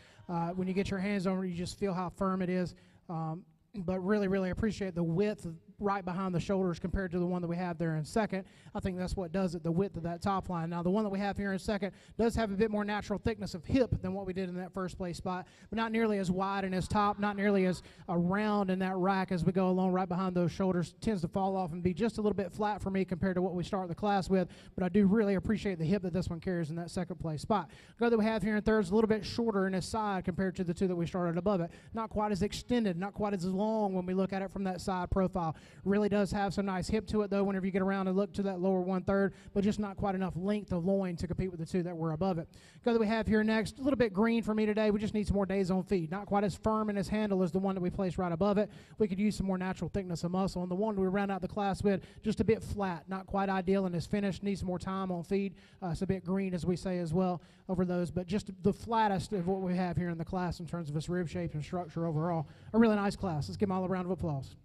When you get your hands on it, you just feel how firm it is. But really, really appreciate the width right behind the shoulders compared to the one that we have there in second. I think that's what does it, the width of that top line. Now, the one that we have here in second does have a bit more natural thickness of hip than what we did in that first place spot, but not nearly as wide in his top, not nearly as round in that rack as we go along right behind those shoulders. Tends to fall off and be just a little bit flat for me compared to what we start the class with, but I do really appreciate the hip that this one carries in that second place spot. The guy that we have here in third is a little bit shorter in his side compared to the two that we started above it. Not quite as extended, not quite as long when we look at it from that side profile. Really does have some nice hip to it, though, whenever you get around and look to that lower 1/3, but just not quite enough length of loin to compete with the two that were above it. The guy that we have here next, a little bit green for me today. We just need some more days on feed. Not quite as firm in his handle as the one that we placed right above it. We could use some more natural thickness of muscle. And the one we round out the class with, just a bit flat, not quite ideal in his finish. Needs some more time on feed. It's a bit green, as we say as well, over those, but just the flattest of what we have here in the class in terms of its rib shape and structure overall. A really nice class. Let's give them all a round of applause.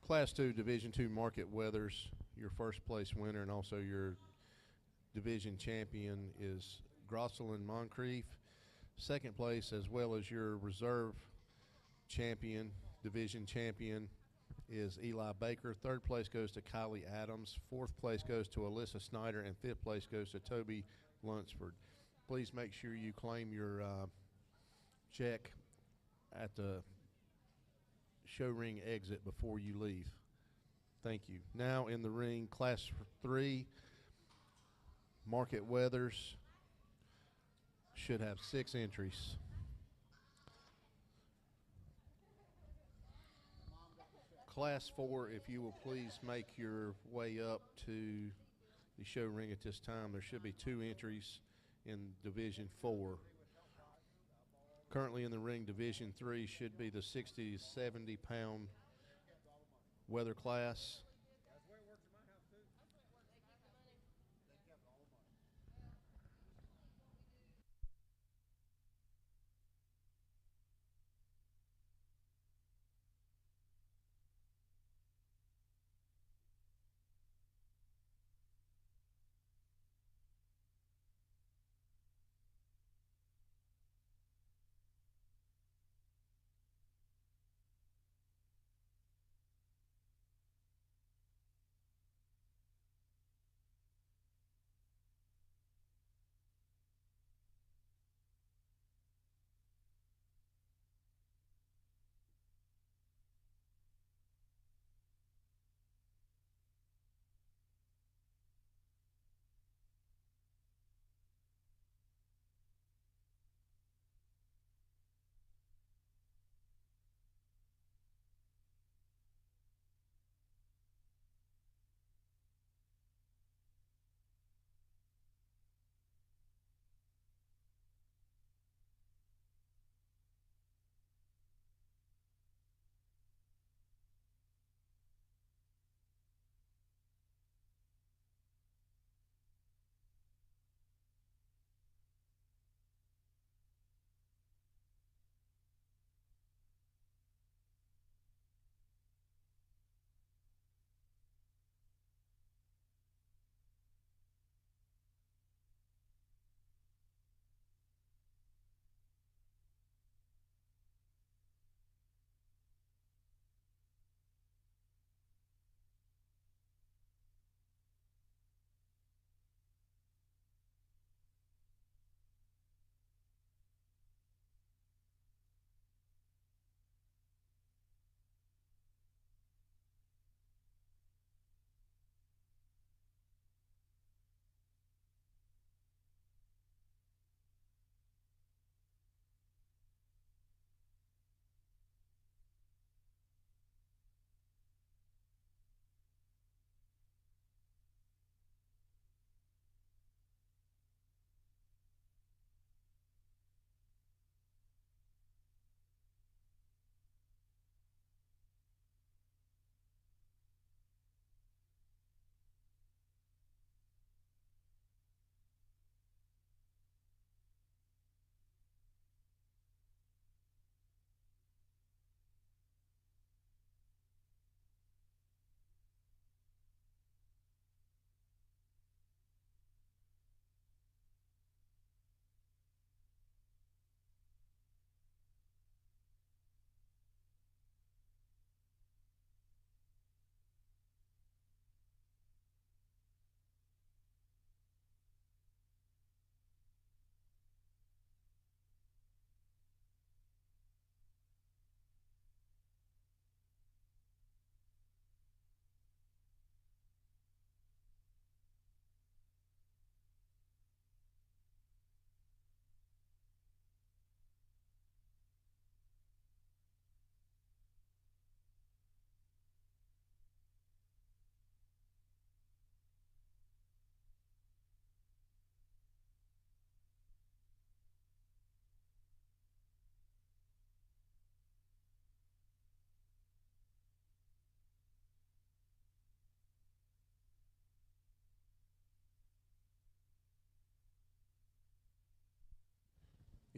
Class 2, Division 2 Market Weathers, your first place winner and also your division champion is Grosselin Moncrief. Second place, as well as your reserve champion, division champion, is Eli Baker. Third place goes to Kylie Adams. Fourth place goes to Alyssa Snyder, and fifth place goes to Toby Lunsford. Please make sure you claim your check at the show ring exit before you leave. Thank you. Now in the ring, Class 3, Market Weathers should have 6 entries. Class 4, if you will please make your way up to the show ring at this time. There should be 2 entries in Division 4. Currently in the ring, Division 3 should be the 60 to 70 pound weather class.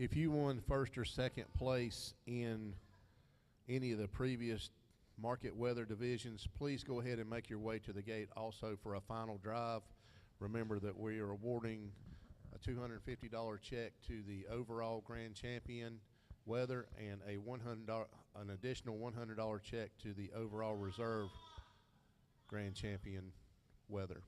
If you won first or second place in any of the previous market weather divisions, please go ahead and make your way to the gate also for a final drive. Remember that we are awarding a $250 check to the overall grand champion Wether and an additional $100 check to the overall reserve grand champion Wether.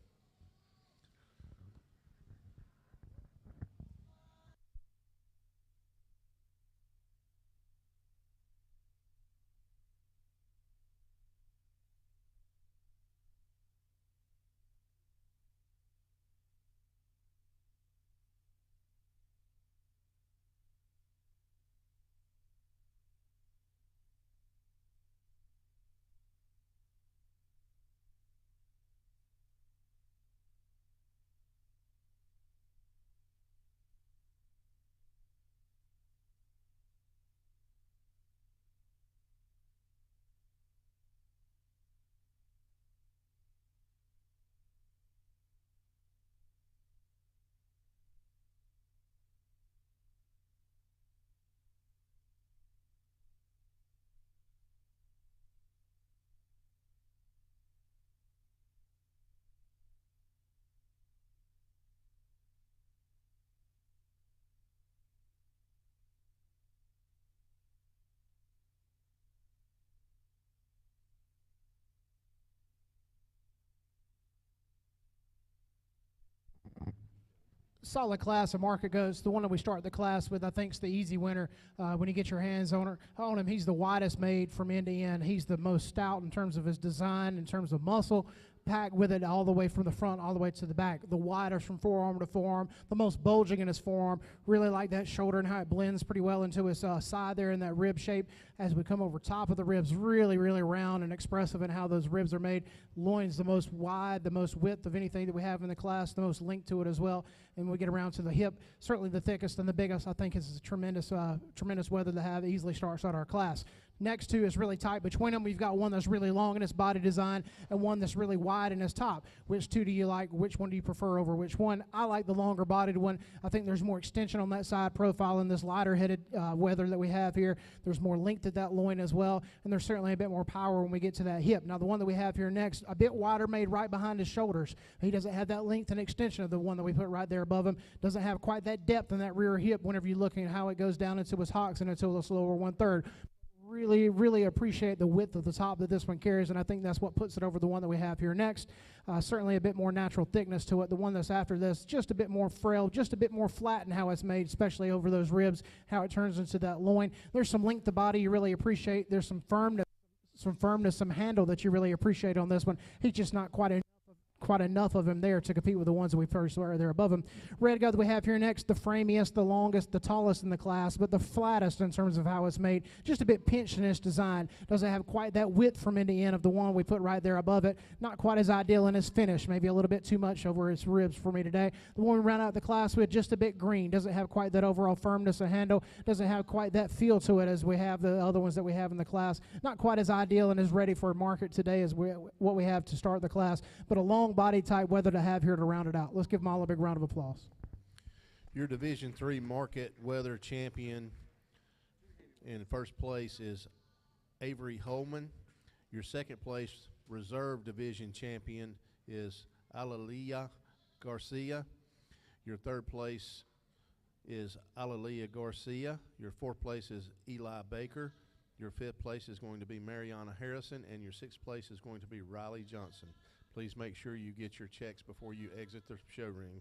Solid class of market goats. The one that we start the class with, I think, is the easy winner. When you get your hands on him, he's the widest made from end to end. He's the most stout in terms of his design, in terms of muscle, packed with it all the way from the front all the way to the back. The widest from forearm to forearm, the most bulging in his forearm. Really like that shoulder and how it blends pretty well into his side there in that rib shape. As we come over top of the ribs, really, really round and expressive in how those ribs are made. Loin's the most wide, the most width of anything that we have in the class, the most length to it as well. And we get around to the hip, certainly the thickest and the biggest. I think is a tremendous Wether to have. Easily starts out our class. Next two is really tight between them. We've got one that's really long in its body design and one that's really wide in its top. Which two do you like? Which one do you prefer over which one? I like the longer bodied one. I think there's more extension on that side profile in this lighter headed Wether that we have here. There's more length at that loin as well, and there's certainly a bit more power when we get to that hip. Now the one that we have here next, a bit wider, made right behind his shoulders. He doesn't have that length and extension of the one that we put right there above him. Doesn't have quite that depth in that rear hip whenever you're looking at how it goes down into his hocks and into this lower 1/3. Really, really appreciate the width of the top that this one carries, and I think that's what puts it over the one that we have here next. Certainly a bit more natural thickness to it. The one that's after this, just a bit more frail, just a bit more flat in how it's made, especially over those ribs, how it turns into that loin. There's some length to body you really appreciate. There's some firmness, some handle that you really appreciate on this one. He's just not quite enough of him there to compete with the ones that we first saw there above him. Red goat that we have here next, the framiest, the longest, the tallest in the class, but the flattest in terms of how it's made. Just a bit pinched in its design. Doesn't have quite that width from end to end of the one we put right there above it. Not quite as ideal in its finish. Maybe a little bit too much over its ribs for me today. The one we round out the class with, just a bit green. Doesn't have quite that overall firmness and handle. Doesn't have quite that feel to it as we have the other ones that we have in the class. Not quite as ideal and as ready for market today as what we have to start the class, but a long body type Wether to have here to round it out. Let's give them all a big round of applause. Your Division III market weather champion in first place is Avery Holman. Your second place reserve division champion is Alalia Garcia. Your third place is Alalia Garcia. Your fourth place is Eli Baker. Your fifth place is going to be Mariana Harrison, and your sixth place is going to be Riley Johnson. Please make sure you get your checks before you exit the show ring.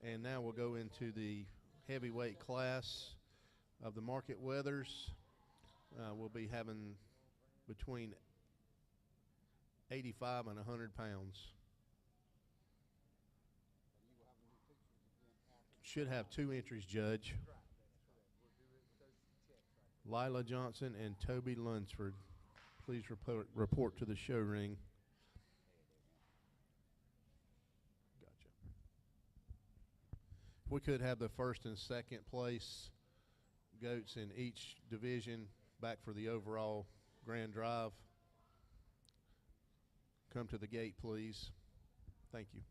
And now we'll go into the heavyweight class of the market Wethers. We'll be having between 85 and 100 pounds. Should have 2 entries, Judge. Lila Johnson and Toby Lunsford. Please report to the show ring. We could have the first and second place goats in each division back for the overall grand drive. Come to the gate, please. Thank you.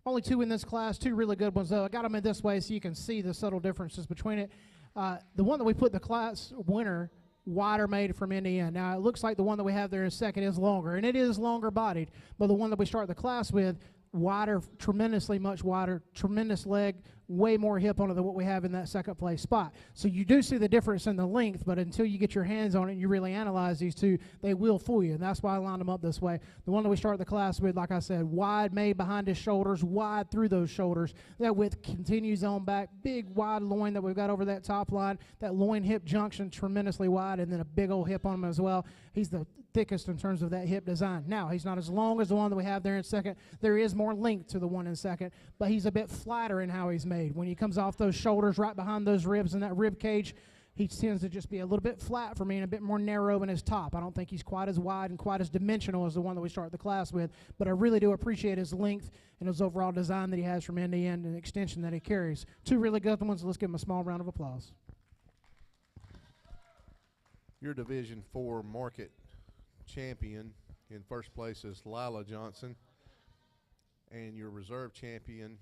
Only 2 in this class, 2 really good ones though. I got them in this way so you can see the subtle differences between it. The one that we put the class winner, wider made from end to end. Now it looks like the one that we have there in second is longer, and it is longer bodied, but the one that we start the class with, wider, tremendously much wider, tremendous leg, way more hip on it than what we have in that second place spot. So you do see the difference in the length, but until you get your hands on it and you really analyze these two, they will fool you, and that's why I lined them up this way. The one that we start the class with, like I said, wide made behind his shoulders, wide through those shoulders. That width continues on back, big wide loin that we've got over that top line, that loin hip junction tremendously wide, and then a big old hip on him as well. He's the thickest in terms of that hip design. Now, he's not as long as the one that we have there in second. There is more length to the one in second, but he's a bit flatter in how he's made. When he comes off those shoulders right behind those ribs and that rib cage, he tends to just be a little bit flat for me and a bit more narrow in his top. I don't think he's quite as wide and quite as dimensional as the one that we start the class with, but I really do appreciate his length and his overall design that he has from end to end and extension that he carries. 2 really good ones. Let's give him a small round of applause. Your Division 4 market champion in first place is Lila Johnson, and your reserve champion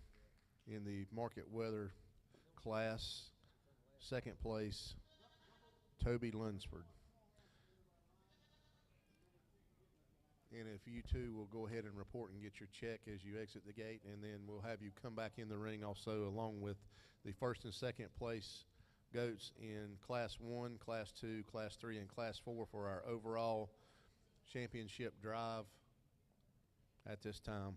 in the market weather class, second place, Toby Lunsford. And if you two will go ahead and report and get your check as you exit the gate, and then we'll have you come back in the ring also along with the first and second place goats in Class 1, Class 2, Class 3, and Class 4 for our overall championship drive at this time.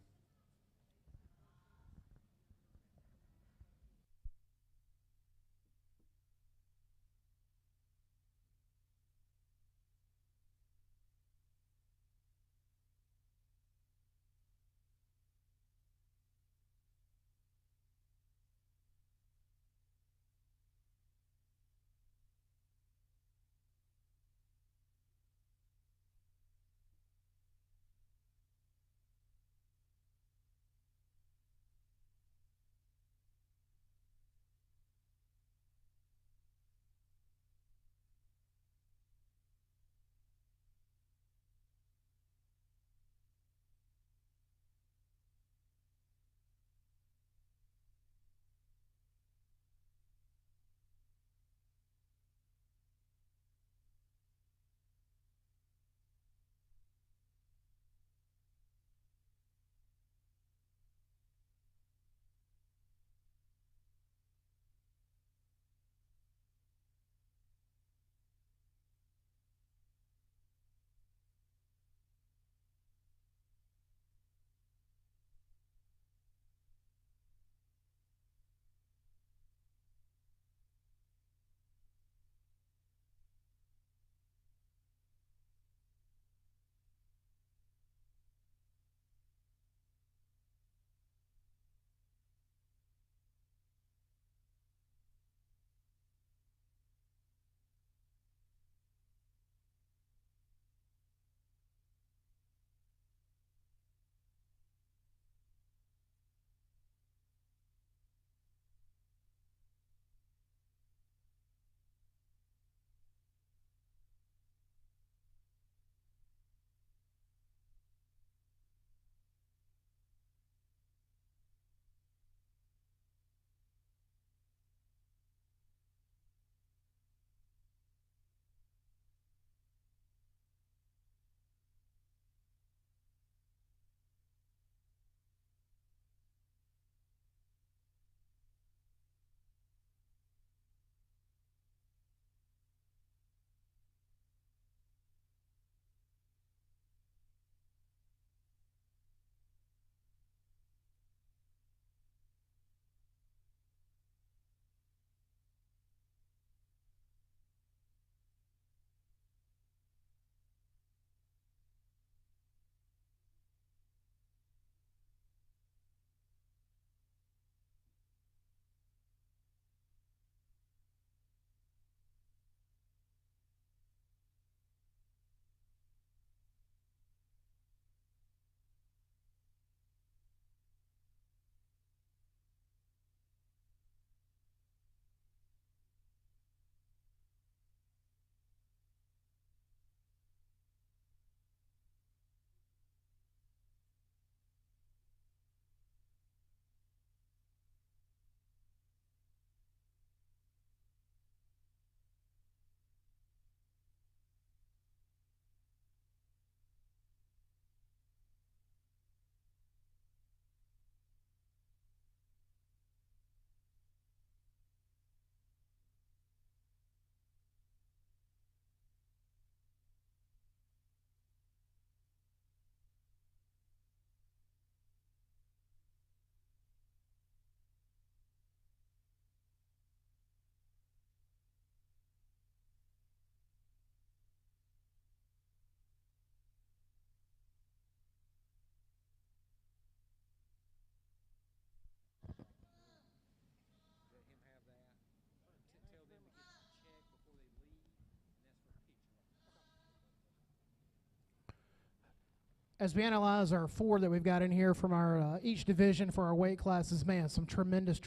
as we analyze our 4 that we've got in here from our each division for our weight classes, man, some tremendous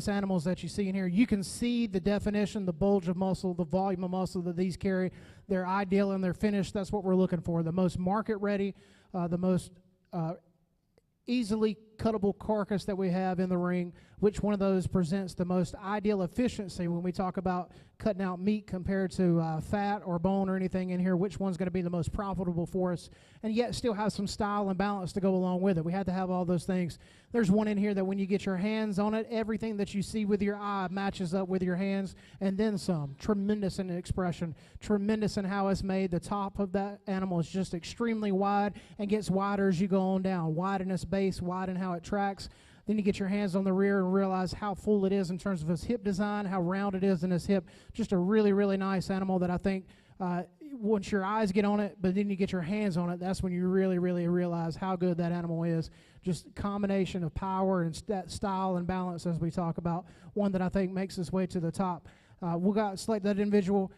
animals that you see in here. You can see the definition, the bulge of muscle, the volume of muscle that these carry. They're ideal and they're finished. That's what we're looking for. The most market ready, the most easily cuttable carcass that we have in the ring. Which one of those presents the most ideal efficiency when we talk about cutting out meat compared to fat or bone or anything in here? Which one's going to be the most profitable for us, and yet still have some style and balance to go along with it? We had to have all those things. There's one in here that when you get your hands on it, everything that you see with your eye matches up with your hands, and then some. Tremendous in expression, tremendous in how it's made. The top of that animal is just extremely wide and gets wider as you go on down. Wide in its base, wide in how it tracks. Then you get your hands on the rear and realize how full it is in terms of its hip design, how round it is in its hip. Just a really, really nice animal that I think once your eyes get on it, but then you get your hands on it, that's when you really, really realize how good that animal is. Just a combination of power and style and balance as we talk about. One that I think makes its way to the top. We'll select that individual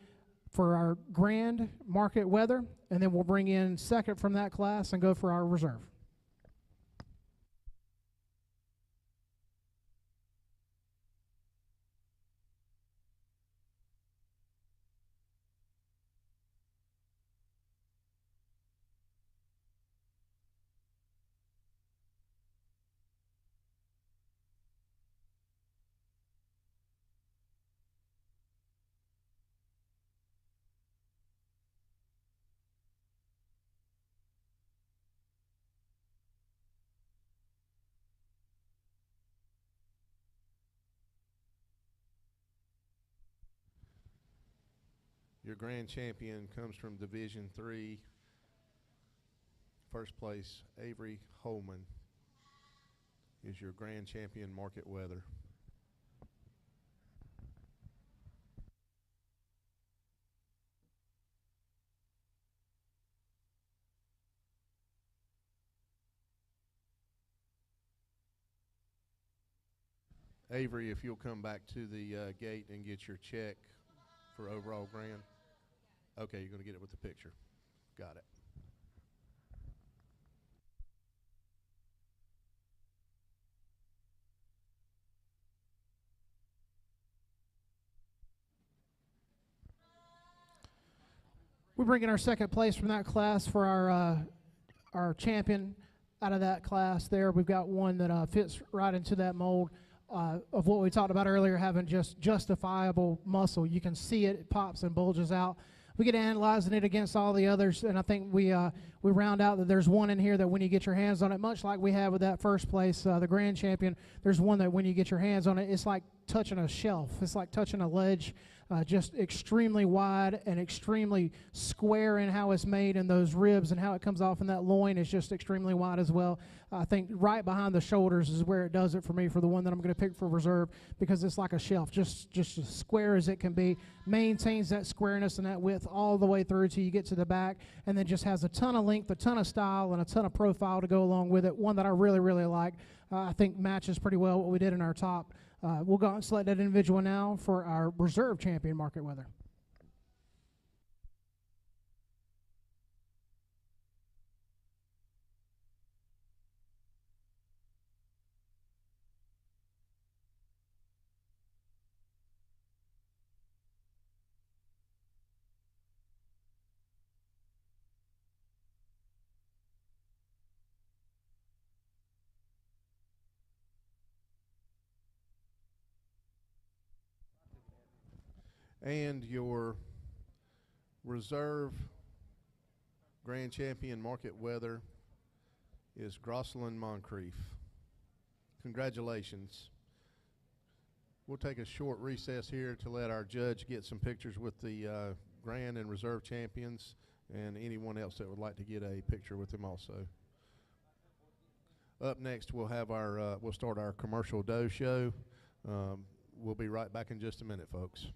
for our grand market Wether, and then we'll bring in second from that class and go for our reserve. Your grand champion comes from Division 3. First place, Avery Holman is your grand champion market Wether. Avery, if you'll come back to the gate and get your check for overall grand. Okay, you're going to get it with the picture. Got it. We bring in our second place from that class for our champion out of that class there. We've got one that fits right into that mold of what we talked about earlier, having just justifiable muscle. You can see it, it pops and bulges out. We get analyzing it against all the others, and I think we round out that there's one in here that when you get your hands on it, much like we had with that first place, the grand champion, there's one that when you get your hands on it, it's like touching a shelf. It's like touching a ledge, just extremely wide and extremely square in how it's made, and those ribs and how it comes off in that loin is just extremely wide as well. I think right behind the shoulders is where it does it for me for the one that I'm going to pick for reserve, because it's like a shelf, just as square as it can be. Maintains that squareness and that width all the way through till you get to the back, and then just has a ton of length, a ton of style, and a ton of profile to go along with it. One that I really, really like. I think matches pretty well what we did in our top. We'll go and select that individual now for our reserve champion market Wether. And your reserve grand champion market Wether is Grosselin Moncrief. Congratulations. We'll take a short recess here to let our judge get some pictures with the grand and reserve champions and anyone else that would like to get a picture with them also. Up next, we'll have we'll start our commercial doe show. We'll be right back in just a minute, folks.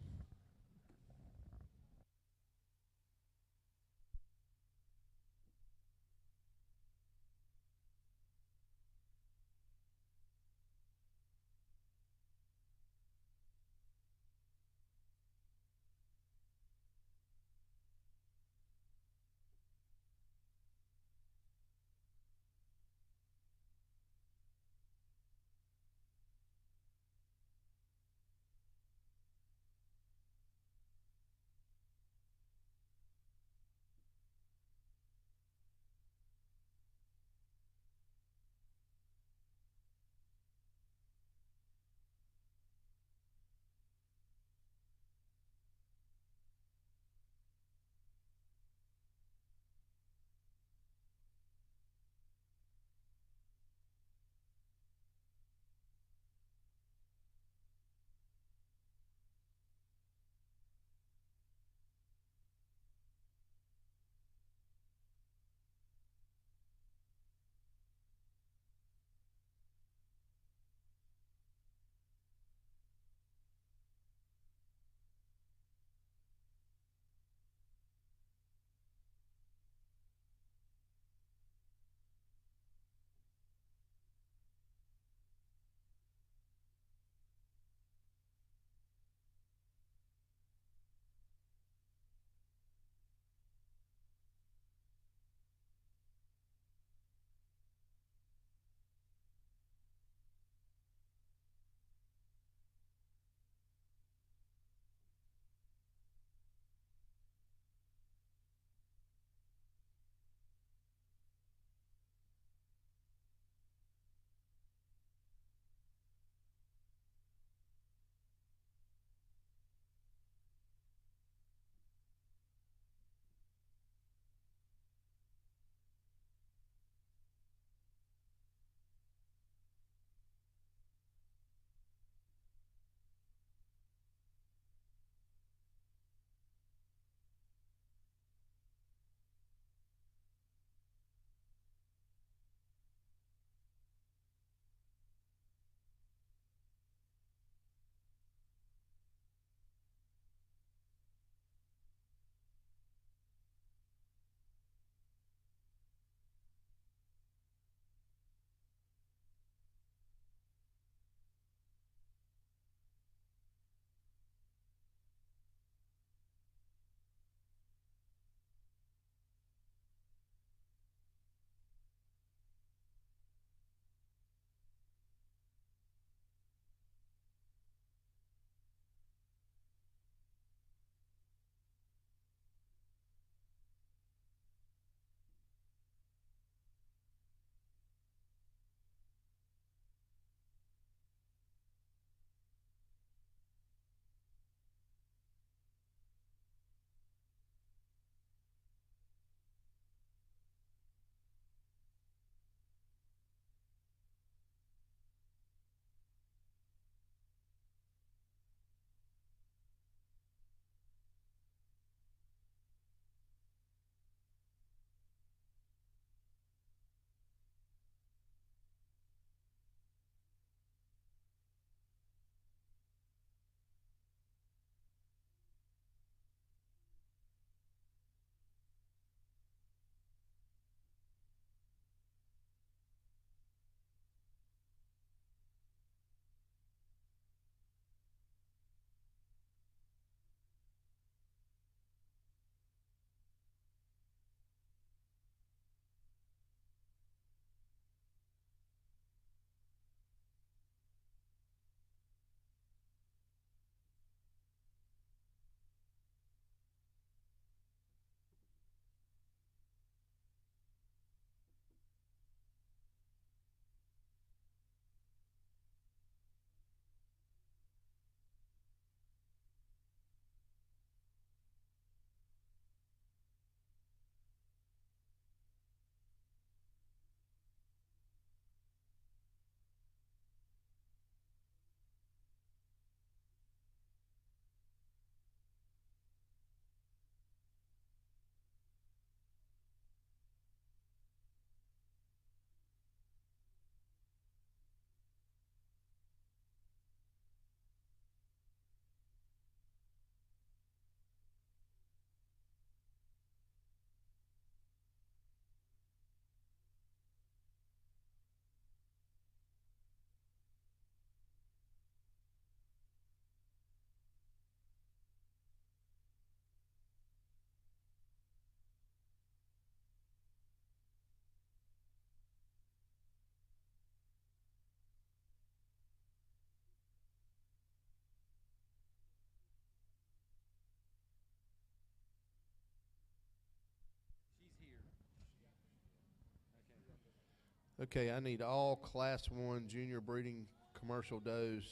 Okay, I need all Class 1 junior breeding commercial does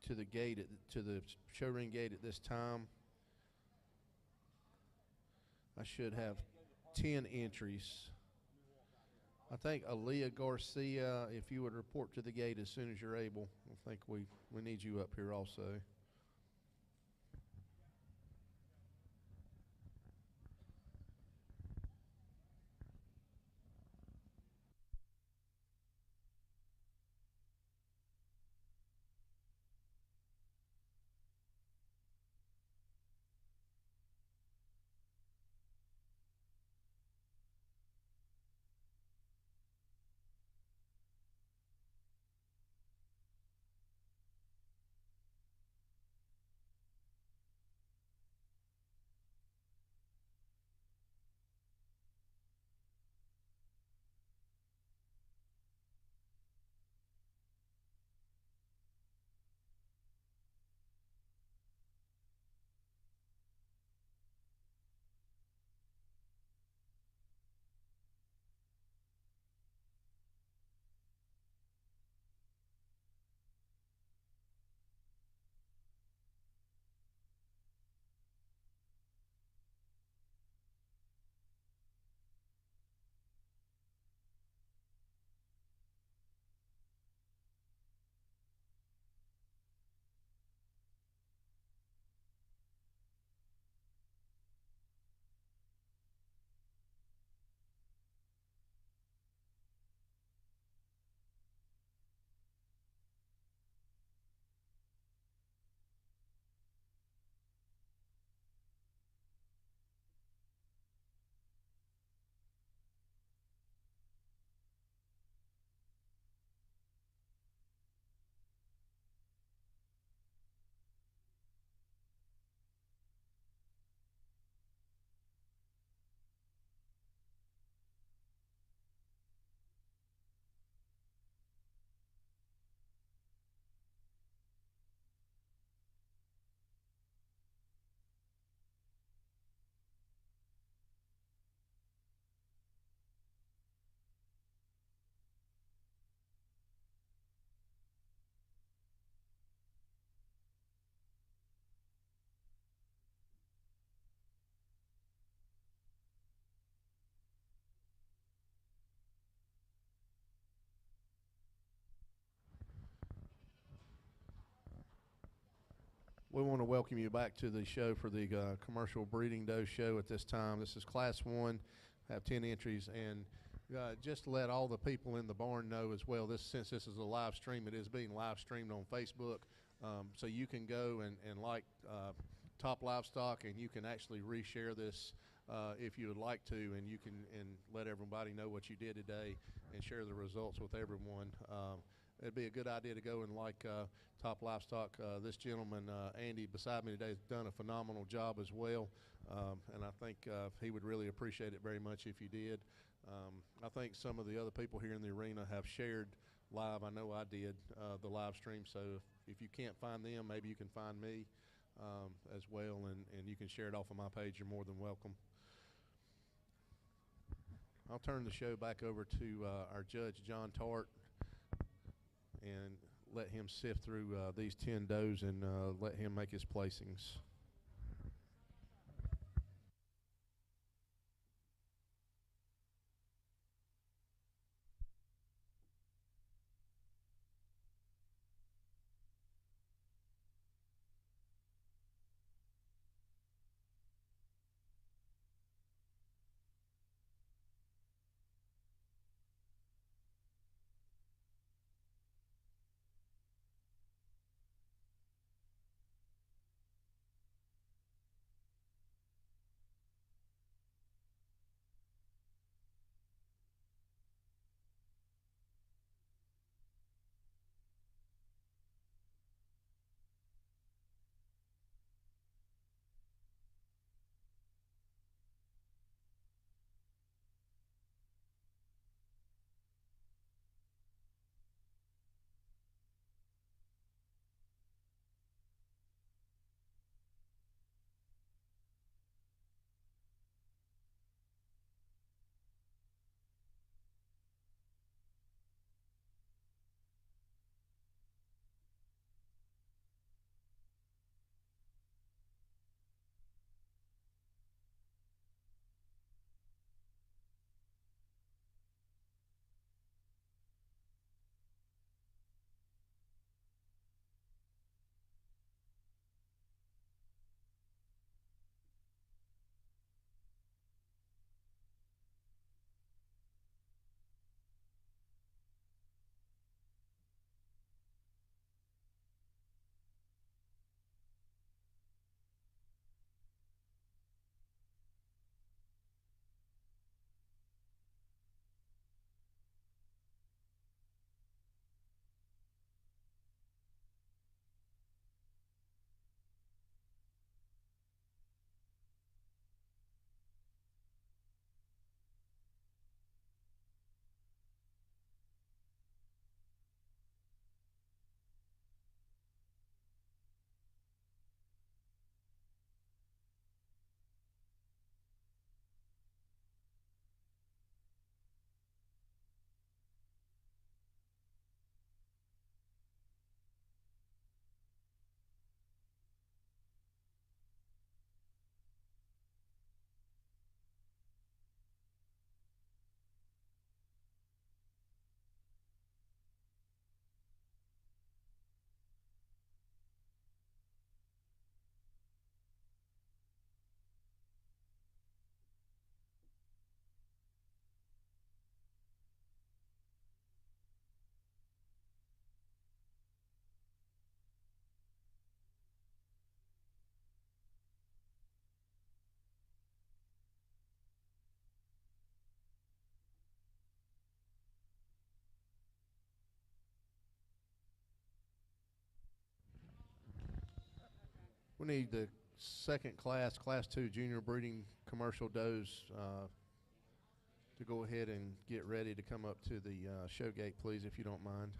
to the gate, to the show ring gate at this time. I should have 10 entries. I think Aaliyah Garcia, if you would report to the gate as soon as you're able. I think we need you up here also. We want to welcome you back to the show for the commercial breeding doe show at this time. This is Class 1, have 10 entries, and just to let all the people in the barn know as well, since this is a live stream, it is being live streamed on Facebook, so you can go and like Top Livestock, and you can actually reshare this if you would like to, and you can let everybody know what you did today and share the results with everyone. It'd be a good idea to go and like Top Livestock. This gentleman, Andy, beside me today, has done a phenomenal job as well, and I think he would really appreciate it very much if you did. I think some of the other people here in the arena have shared live. I know I did the live stream, so if you can't find them, maybe you can find me as well, and you can share it off of my page. You're more than welcome. I'll turn the show back over to our judge, John Tart, and let him sift through these 10 does and let him make his placings. We need the second class, Class 2 junior breeding commercial does to go ahead and get ready to come up to the show gate, please, if you don't mind.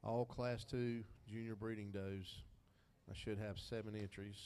All Class 2 junior breeding does. I should have 7 entries.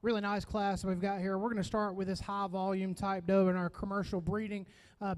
Really nice class we've got here. We're going to start with this high volume type doe in our commercial breeding.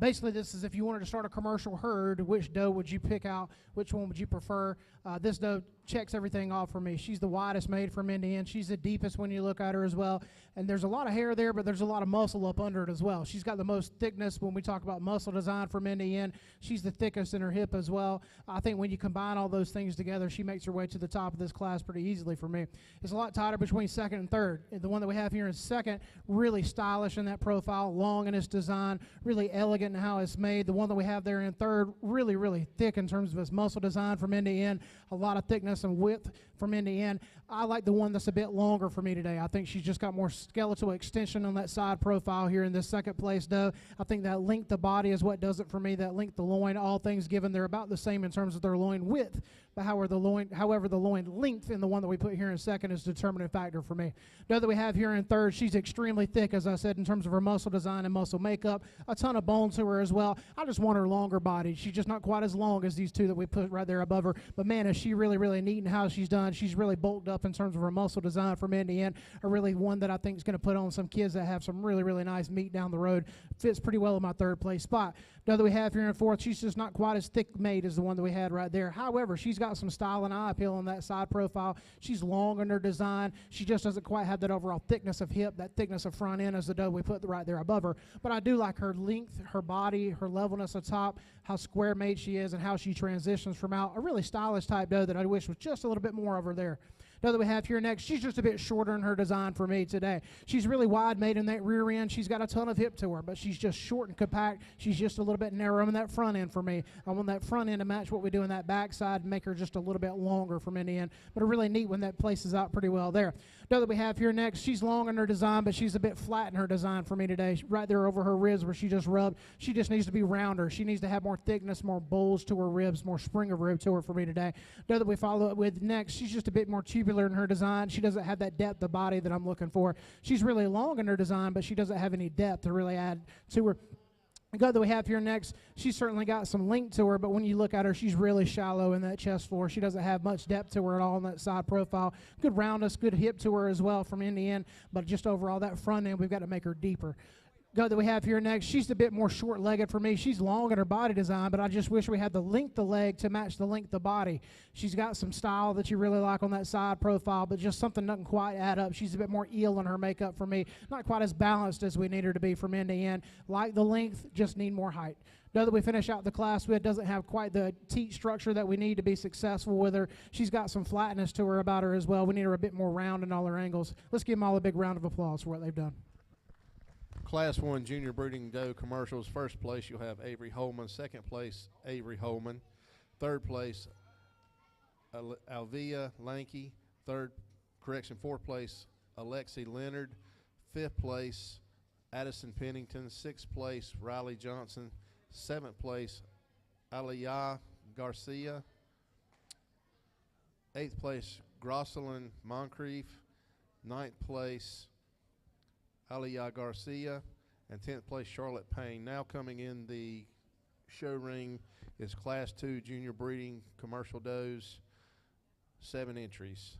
Basically, this is if you wanted to start a commercial herd, which doe would you pick out? Which one would you prefer? This doe checks everything off for me. She's the widest made from end to end. She's the deepest when you look at her as well. And there's a lot of hair there, but there's a lot of muscle up under it as well. She's got the most thickness when we talk about muscle design from end to end. She's the thickest in her hip as well. I think when you combine all those things together, she makes her way to the top of this class pretty easily for me. It's a lot tighter between second and third. The one that we have here in second, really stylish in that profile, long in its design, really elegant in how it's made. The one that we have there in third, really, really thick in terms of its muscle design from end to end, a lot of thickness and width from end to end. I like the one that's a bit longer for me today. I think she's just got more skeletal extension on that side profile here in this second place doe. I think that length of body is what does it for me, that length of loin, all things given, they're about the same in terms of their loin width, but however the loin length in the one that we put here in second is a determining factor for me. Doe that we have here in third, she's extremely thick, as I said, in terms of her muscle design and muscle makeup, a ton of bone to her as well. I just want her longer body. She's just not quite as long as these two that we put right there above her, but man, is she really, really neat in how she's done. She's really bulked up in terms of her muscle design from end to end, a really one that I think is going to put on some kids that have some really, really nice meat down the road. Fits pretty well in my third place spot. Doe that we have here in fourth, she's just not quite as thick made as the one that we had right there. However, she's got some style and eye appeal on that side profile. She's long in her design. She just doesn't quite have that overall thickness of hip, that thickness of front end as the doe we put right there above her. But I do like her length, her body, her levelness atop, how square made she is, and how she transitions from out. A really stylish type doe that I wish was just a little bit more over there. Doe that we have here next, she's just a bit shorter in her design for me today. She's really wide made in that rear end. She's got a ton of hip to her, but she's just short and compact. She's just a little bit narrow in that front end for me. I want that front end to match what we do in that back side and make her just a little bit longer from end to end, but a really neat one that places out pretty well there. Doe that we have here next, she's long in her design, but she's a bit flat in her design for me today. Right there over her ribs where she just rubbed, she just needs to be rounder. She needs to have more thickness, more bulge to her ribs, more spring of rib to her for me today. Doe that we follow up with next, she's just a bit more tubular in her design. She doesn't have that depth of body that I'm looking for. She's really long in her design, but she doesn't have any depth to really add to her. The goat that we have here next, she's certainly got some length to her, but when you look at her, she's really shallow in that chest floor. She doesn't have much depth to her at all on that side profile. Good roundness, good hip to her as well from end to end, but just overall that front end, we've got to make her deeper. Goat that we have here next, she's a bit more short-legged for me. She's long in her body design, but I just wish we had the length of leg to match the length of body. She's got some style that you really like on that side profile, but just something doesn't quite add up. She's a bit more eel in her makeup for me. Not quite as balanced as we need her to be from end to end. Like the length, just need more height. Doe that we finish out the class with doesn't have quite the teat structure that we need to be successful with her. She's got some flatness to her about her as well. We need her a bit more round in all her angles. Let's give them all a big round of applause for what they've done. Class 1 Junior Breeding Doe Commercials. First place, you'll have Avery Holman. Second place, Avery Holman. Third place, Alvia Lanky. Fourth place, Alexi Leonard. Fifth place, Addison Pennington. Sixth place, Riley Johnson. Seventh place, Aliyah Garcia. Eighth place, Grosselin Moncrief. Ninth place, Aliyah Garcia, and 10th place, Charlotte Payne. Now coming in the show ring is Class 2 Junior Breeding Commercial Does, 7 entries.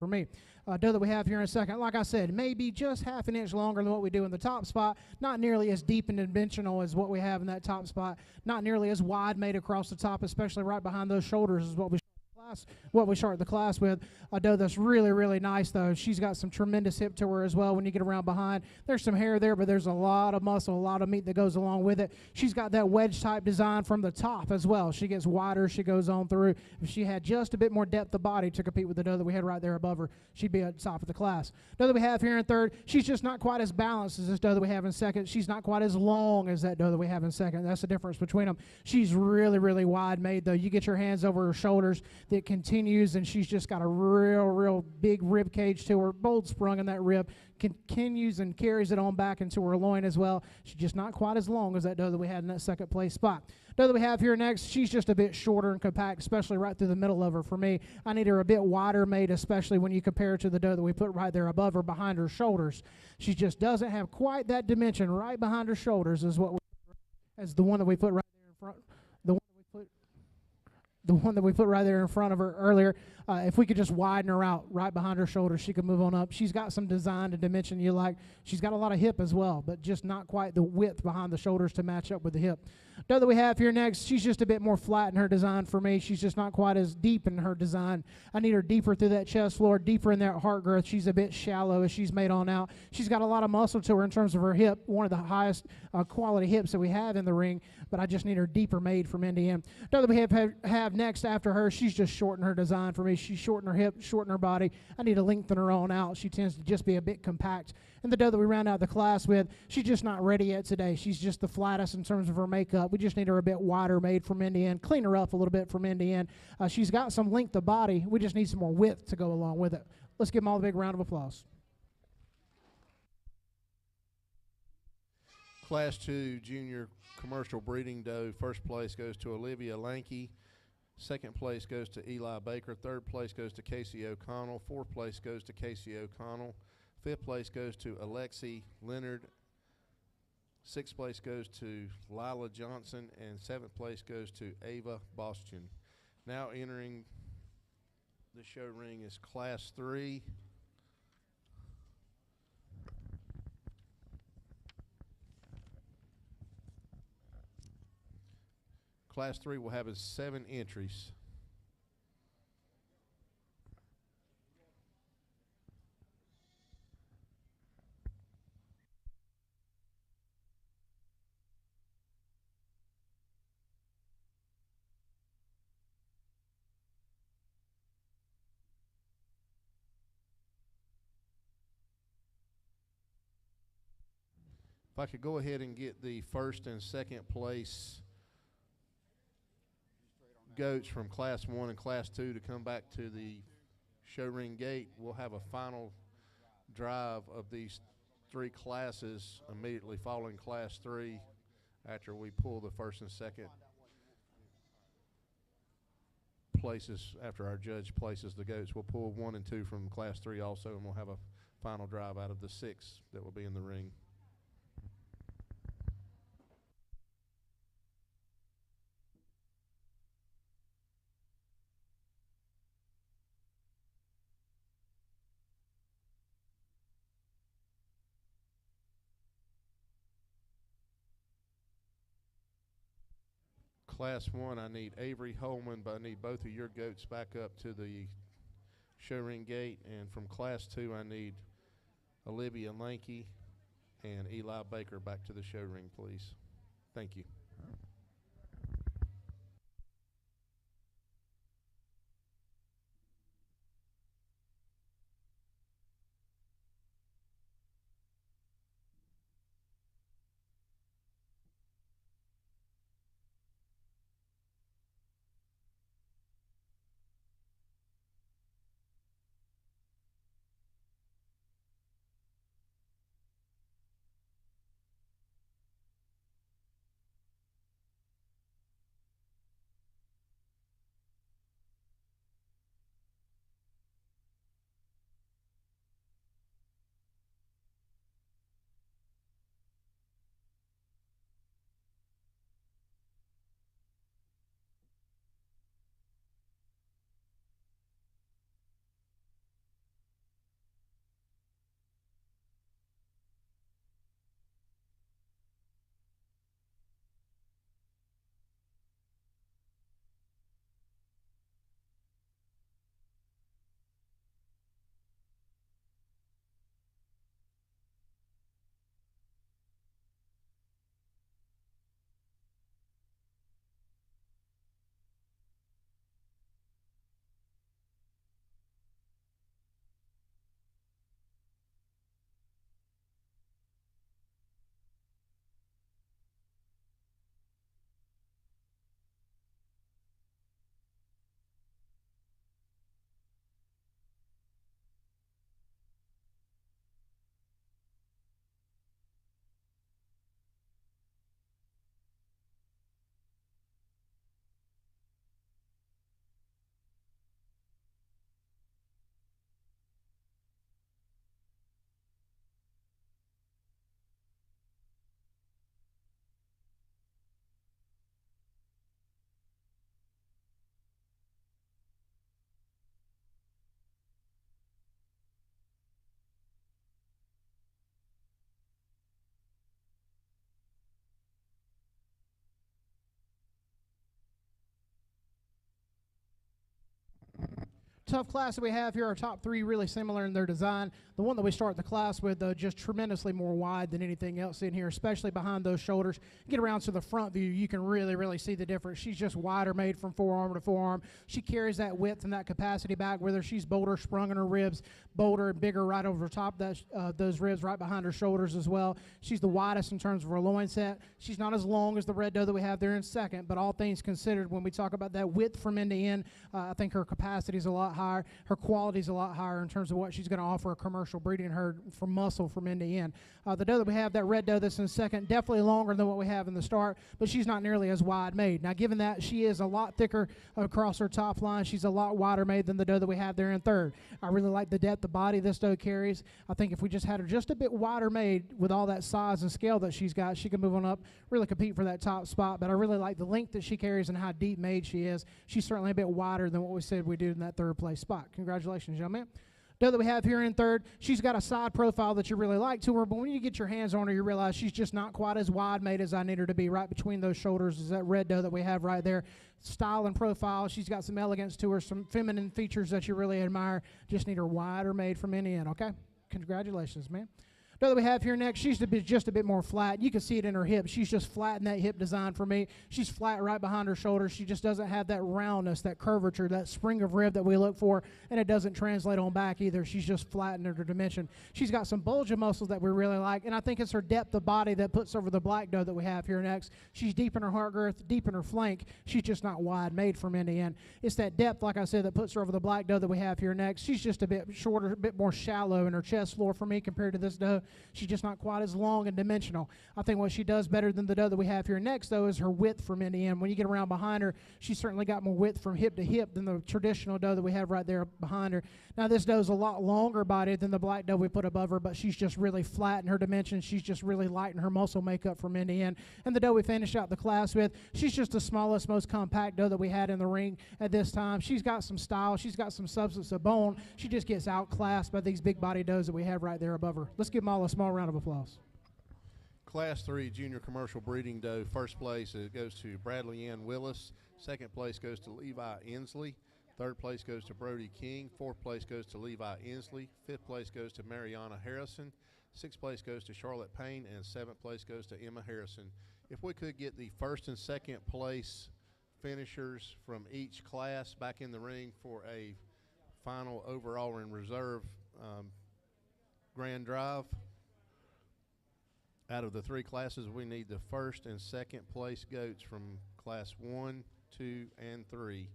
for me. Doe that we have here in a second, like I said, maybe just half an inch longer than what we do in the top spot, not nearly as deep and dimensional as what we have in that top spot, not nearly as wide made across the top, especially right behind those shoulders is what we start the class with. A doe that's really, really nice, though. She's got some tremendous hip to her as well when you get around behind. There's some hair there, but there's a lot of muscle, a lot of meat that goes along with it. She's got that wedge-type design from the top as well. She gets wider. She goes on through. If she had just a bit more depth of body to compete with the doe that we had right there above her, she'd be at the top of the class. Doe that we have here in third, she's just not quite as balanced as this doe that we have in second. She's not quite as long as that doe that we have in second. That's the difference between them. She's really, really wide-made, though. You get your hands over her shoulders, that continues, and she's just got a real big rib cage to her, bold sprung in that rib, continues and carries it on back into her loin as well. She's just not quite as long as that doe that we had in that second place spot. Doe that we have here next, she's just a bit shorter and compact, especially right through the middle of her for me. I need her a bit wider made, especially when you compare her to the doe that we put right there above her behind her shoulders. She just doesn't have quite that dimension right behind her shoulders as the one that we put right there in front. The one that we put right there in front of her earlier. If we could just widen her out right behind her shoulders, she could move on up. She's got some design and dimension you like. She's got a lot of hip as well, but just not quite the width behind the shoulders to match up with the hip. Doe that we have here next, she's just a bit more flat in her design for me. She's just not quite as deep in her design. I need her deeper through that chest floor, deeper in that heart girth. She's a bit shallow as she's made on out. She's got a lot of muscle to her in terms of her hip, one of the highest quality hips that we have in the ring, but I just need her deeper made from end to end. Doe that we have next after her, she's just shortened her design for me. She's shortened her hip, shortened her body. I need to lengthen her on out. She tends to just be a bit compact. And the doe that we round out the class with, she's just not ready yet today. She's just the flattest in terms of her makeup. We just need her a bit wider made from end to end, clean her up a little bit from end to end. She's got some length of body. We just need some more width to go along with it. Let's give them all a big round of applause. Class 2 junior commercial breeding doe. First place goes to Olivia Lanky. Second place goes to Eli Baker. Third place goes to Casey O'Connell. Fourth place goes to Casey O'Connell. Fifth place goes to Alexi Leonard. Sixth place goes to Lila Johnson. And seventh place goes to Ava Boston. Now entering the show ring is Class 3. Class 3 will have 7 entries. If I could go ahead and get the first and second place goats from Class 1 and Class 2 to come back to the show ring gate, we'll have a final drive of these 3 classes immediately following Class 3 after we pull the first and second places. After our judge places the goats, we'll pull 1 and 2 from Class 3 also, and we'll have a final drive out of the 6 that will be in the ring. Class 1, I need Avery Holman, but I need both of your goats back up to the show ring gate. And from Class 2, I need Olivia Lanky and Eli Baker back to the show ring, please. Thank you. tough class that we have here, our top three really similar in their design. The one that we start the class with, though, just tremendously more wide than anything else in here, especially behind those shoulders. Get around to the front view, you can really see the difference. She's just wider made from forearm to forearm. She carries that width and that capacity back with her. She's bolder sprung in her ribs, bolder and bigger right over the top of those ribs, right behind her shoulders as well. She's the widest in terms of her loin set. She's not as long as the red doe that we have there in second, but all things considered, when we talk about that width from end to end, I think her capacity is a lot higher. Her quality is a lot higher in terms of what she's going to offer a commercial breeding herd for muscle from end to end. The doe that we have, that red doe that's in second, definitely longer than what we have in the start, but she's not nearly as wide made. Now, given that, she is a lot thicker across her top line. She's a lot wider made than the doe that we have there in third. I really like the depth of body this doe carries. I think if we just had her just a bit wider made with all that size and scale that she's got, she can move on up, really compete for that top spot. But I really like the length that she carries and how deep made she is. She's certainly a bit wider than what we said we did in that third place spot. Congratulations, young man. Doe that we have here in third, she's got a side profile that you really like to her, but when you get your hands on her, you realize she's just not quite as wide made as I need her to be. Right between those shoulders is that red doe that we have right there. Style and profile, she's got some elegance to her, some feminine features that you really admire. Just need her wider made from end to end, okay? Congratulations, man. Doe that we have here next, she's just a bit more flat. You can see it in her hips. She's just flat in that hip design for me. She's flat right behind her shoulders. She just doesn't have that roundness, that curvature, that spring of rib that we look for, and it doesn't translate on back either. She's just flat in her dimension. She's got some bulge of muscles that we really like, and I think it's her depth of body that puts over the black doe that we have here next. She's deep in her heart girth, deep in her flank. She's just not wide made from end to end. It's that depth, like I said, that puts her over the black doe that we have here next. She's just a bit shorter, a bit more shallow in her chest floor for me compared to this doe. She's just not quite as long and dimensional. I think what she does better than the doe that we have here next, though, is her width from end to end. When you get around behind her, she's certainly got more width from hip to hip than the traditional doe that we have right there behind her. Now, this doe's a lot longer bodied than the black doe we put above her, but she's just really flat in her dimensions. She's just really light in her muscle makeup from end to end. And the doe we finished out the class with, she's just the smallest, most compact doe that we had in the ring at this time. She's got some style. She's got some substance of bone. She just gets outclassed by these big body does that we have right there above her. Let's give them all a small round of applause. Class 3 junior commercial breeding doe. First place it goes to Bradley Ann Willis. Second place goes to Levi Inslee. Third place goes to Brody King. Fourth place goes to Levi Inslee. Fifth place goes to Mariana Harrison. Sixth place goes to Charlotte Payne. And seventh place goes to Emma Harrison. If we could get the first and second place finishers from each class back in the ring for a final overall and reserve grand drive. Out of the three classes, we need the first and second place goats from class 1, 2, and 3.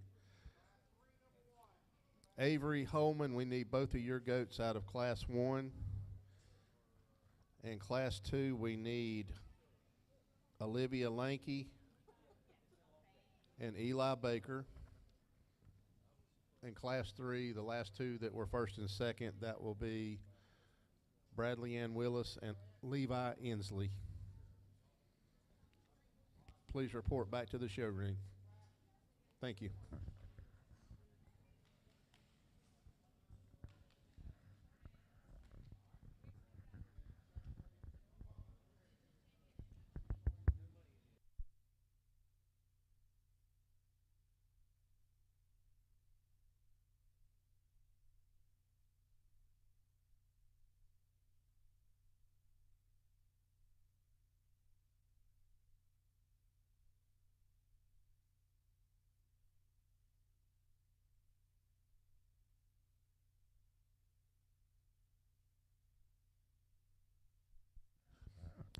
Avery Holman, we need both of your goats out of class 1. And class 2, we need Olivia Lanky and Eli Baker. And class 3, the last two that were first and second, that will be Bradley Ann Willis and Levi Inslee. Please report back to the show ring. Thank you.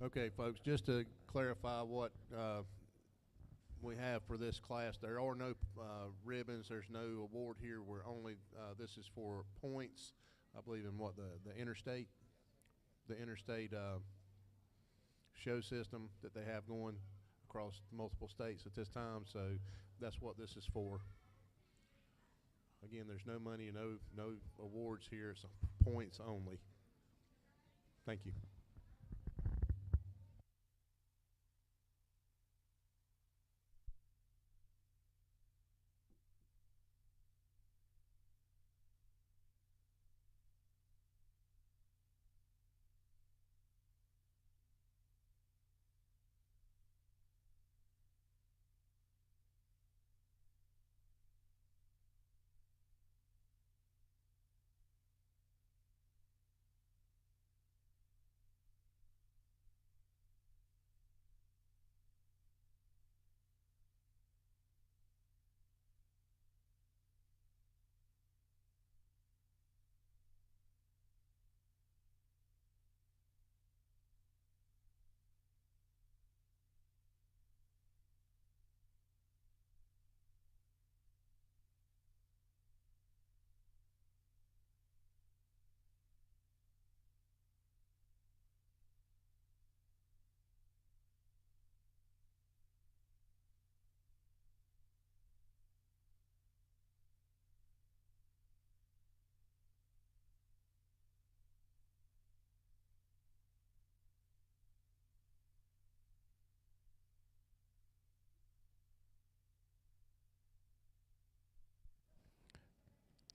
Okay, folks, just to clarify what we have for this class, there are no ribbons. There's no award here. We're only, this is for points, I believe, in what the interstate show system that they have going across multiple states at this time. So that's what this is for. Again, there's no money and no awards here. It's points only. Thank you.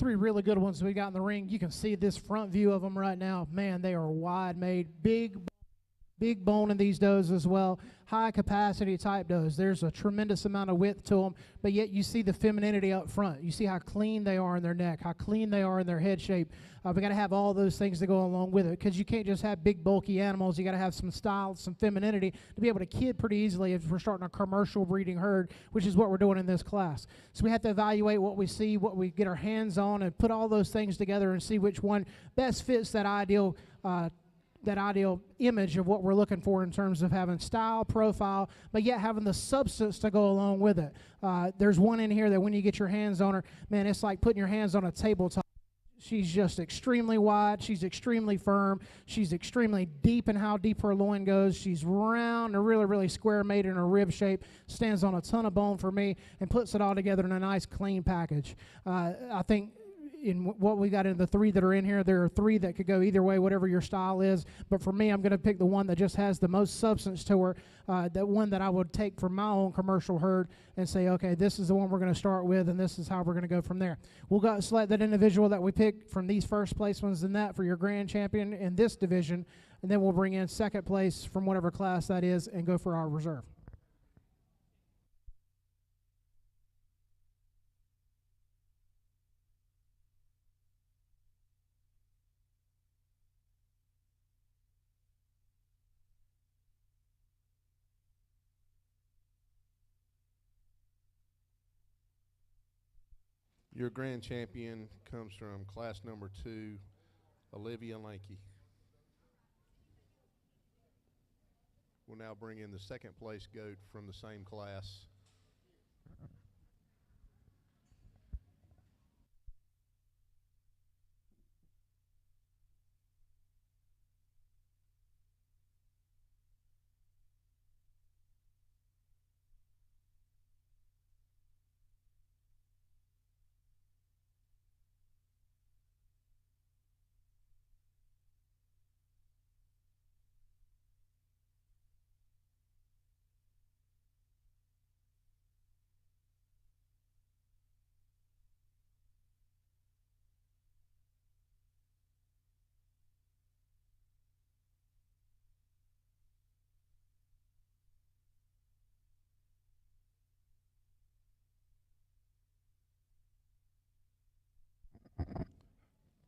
three really good ones we got in the ring. You can see this front view of them right now. Man, they are wide made, big bone in these does as well. High capacity type does. There's a tremendous amount of width to them, but yet you see the femininity up front. You see how clean they are in their neck, how clean they are in their head shape. We got to have all those things to go along with it, because you can't just have big bulky animals. You got to have some style, some femininity to be able to kid pretty easily if we're starting a commercial breeding herd, which is what we're doing in this class. So we have to evaluate what we see, what we get our hands on, and put all those things together and see which one best fits that ideal image of what we're looking for in terms of having style, profile, but yet having the substance to go along with it. There's one in here that when you get your hands on her, man, it's like putting your hands on a tabletop. She's just extremely wide. She's extremely firm. She's extremely deep in how deep her loin goes. She's round and really, really square made in her rib shape. Stands on a ton of bone for me and puts it all together in a nice, clean package. I think in what we got in the three that are in here, there are three that could go either way, whatever your style is. But for me, I'm going to pick the one that just has the most substance to her, that one that I would take from my own commercial herd and say, okay, this is the one we're going to start with, and this is how we're going to go from there. We'll go select that individual that we pick from these first place ones and that for your grand champion in this division, and then we'll bring in second place from whatever class that is and go for our reserve. Your grand champion comes from class number 2, Olivia Lanky. We'll now bring in the second place goat from the same class.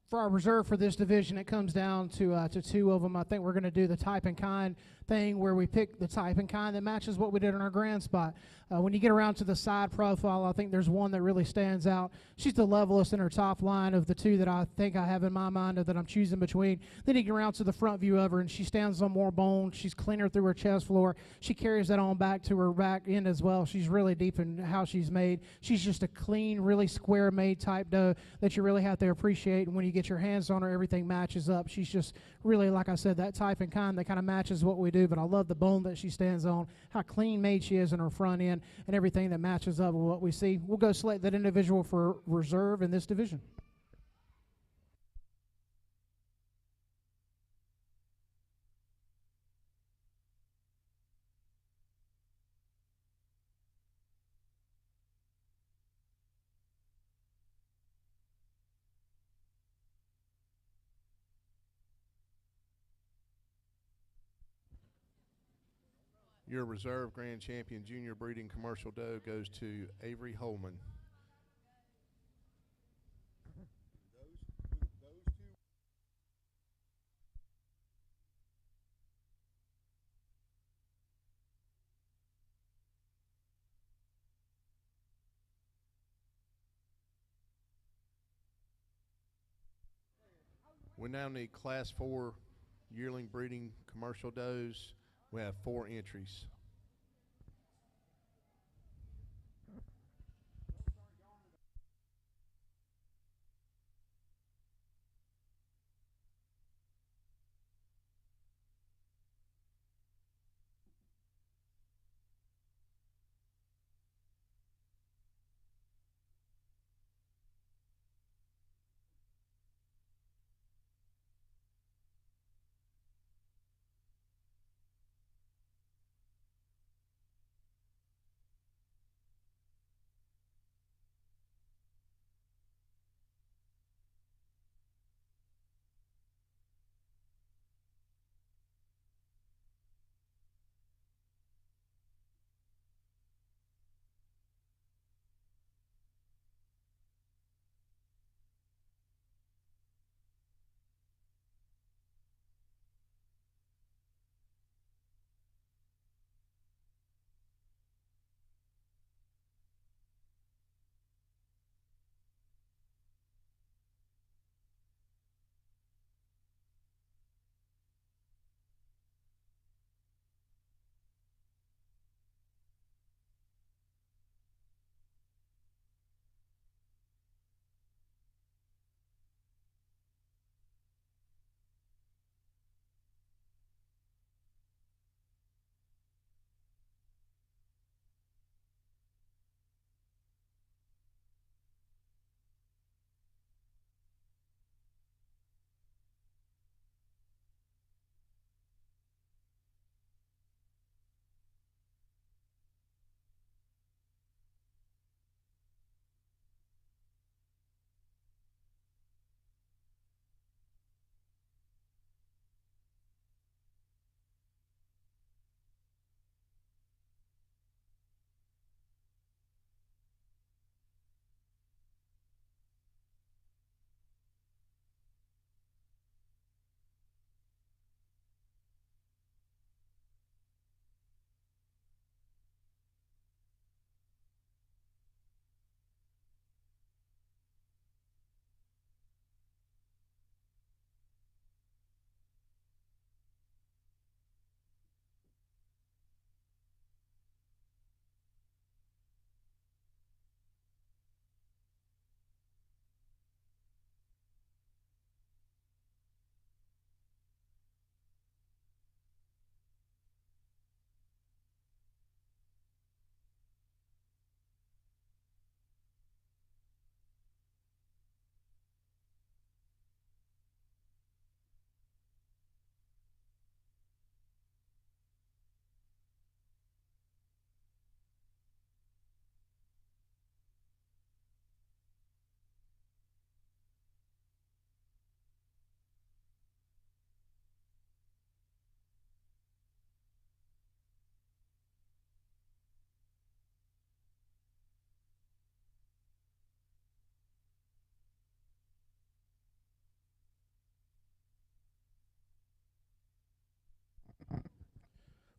For our reserve for this division, it comes down to two of them. I think we're going to do the type and kind thing where we pick the type and kind that matches what we did in our grand spot. When you get around to the side profile, I think there's one that really stands out. She's the levelest in her top line of the two that I think I have in my mind that I'm choosing between. Then you get around to the front view of her, and she stands on more bone. She's cleaner through her chest floor. She carries that on back to her back end as well. She's really deep in how she's made. She's just a clean, really square made type doe that you really have to appreciate. And when you get your hands on her, everything matches up. She's just really, like I said, that type and kind that kind of matches what we do. But I love the bone that she stands on, how clean made she is in her front end, and everything that matches up with what we see. We'll go select that individual for reserve in this division. Your reserve grand champion junior breeding commercial doe goes to Avery Holman. We now need class 4 yearling breeding commercial does. We have 4 entries.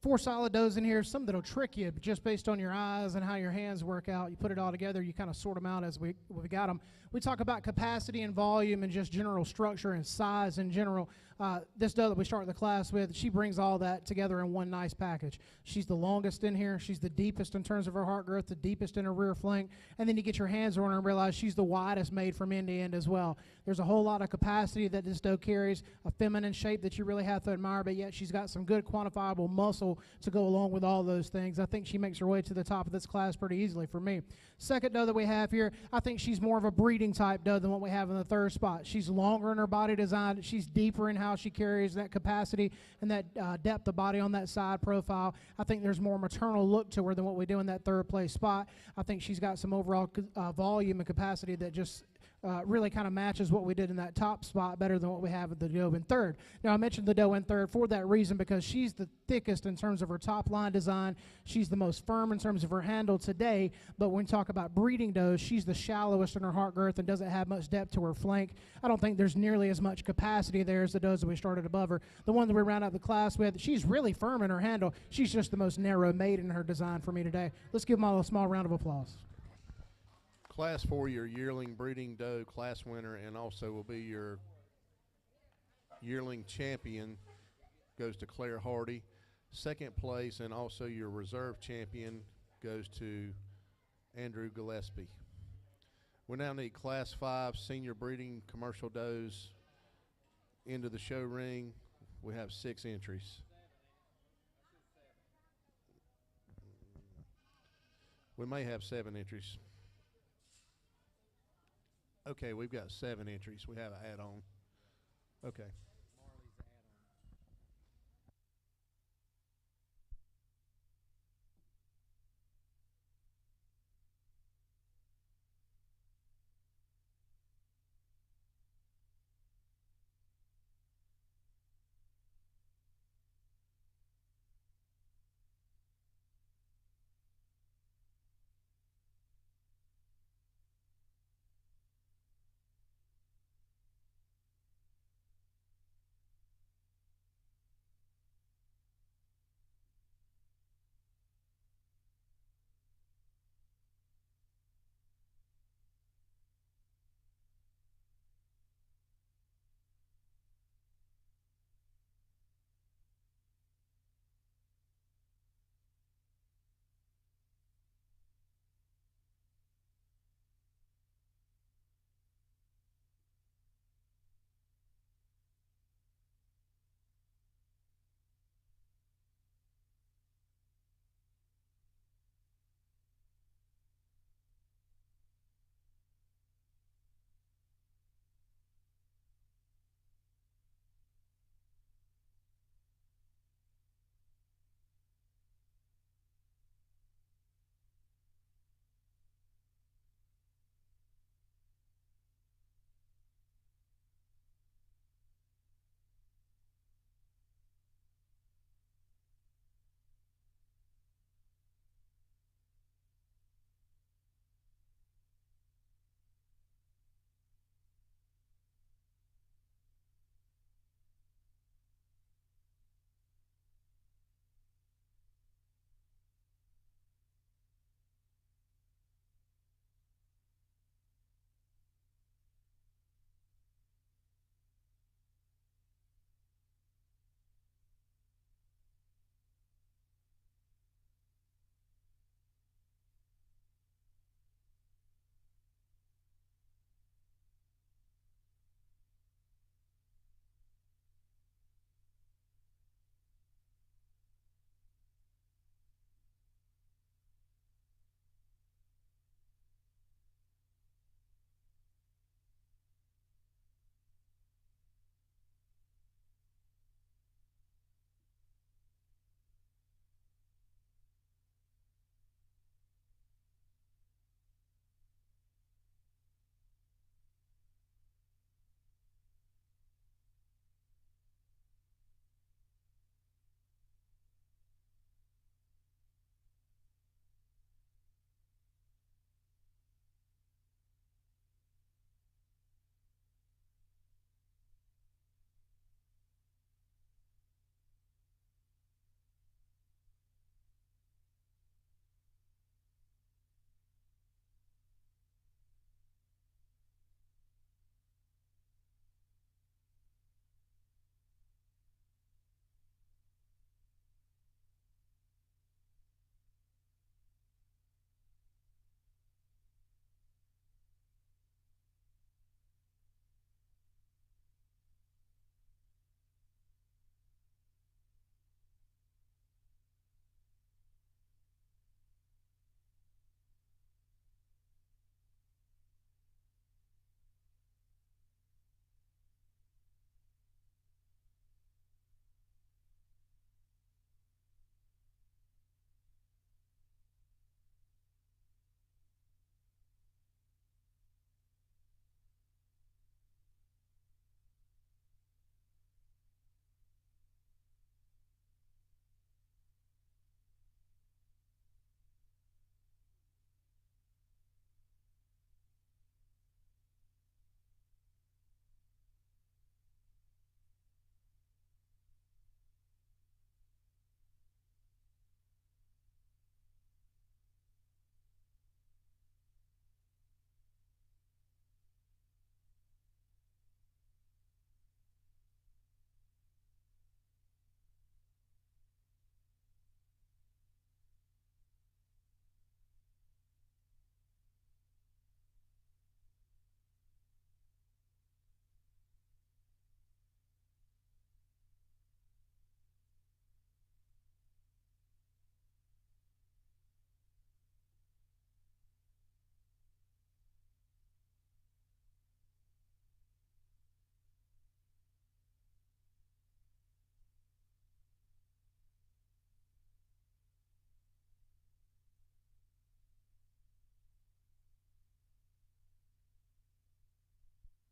4 solid does in here, some that'll trick you just based on your eyes and how your hands work out. You put it all together, you kind of sort them out as we got them. We talk about capacity and volume and just general structure and size in general. This doe that we start the class with, she brings all that together in one nice package. She's the longest in here. She's the deepest in terms of her heart girth, the deepest in her rear flank. And then you get your hands on her and realize she's the widest made from end to end as well. There's a whole lot of capacity that this doe carries, a feminine shape that you really have to admire, but yet she's got some good quantifiable muscle to go along with all those things. I think she makes her way to the top of this class pretty easily for me. Second doe that we have here, I think she's more of a breeding type doe than what we have in the third spot. She's longer in her body design. She's deeper in how she carries that capacity and that depth of body on that side profile. I think there's more maternal look to her than what we do in that third place spot. I think she's got some overall volume and capacity that just really kind of matches what we did in that top spot better than what we have with the doe in third. Now, I mentioned the doe in third for that reason, because she's the thickest in terms of her top line design. She's the most firm in terms of her handle today, but when we talk about breeding does, she's the shallowest in her heart girth and doesn't have much depth to her flank. I don't think there's nearly as much capacity there as the does that we started above her. The one that we round out the class with, she's really firm in her handle. She's just the most narrow made in her design for me today. Let's give them all a small round of applause. Class 4, your yearling breeding doe class winner, and also will be your yearling champion, goes to Claire Hardy. Second place and also your reserve champion goes to Andrew Gillespie. We now need Class 5 senior breeding commercial does into the show ring. We have 6 entries. We may have 7 entries. Okay, we've got 7 entries. We have an add-on. Okay.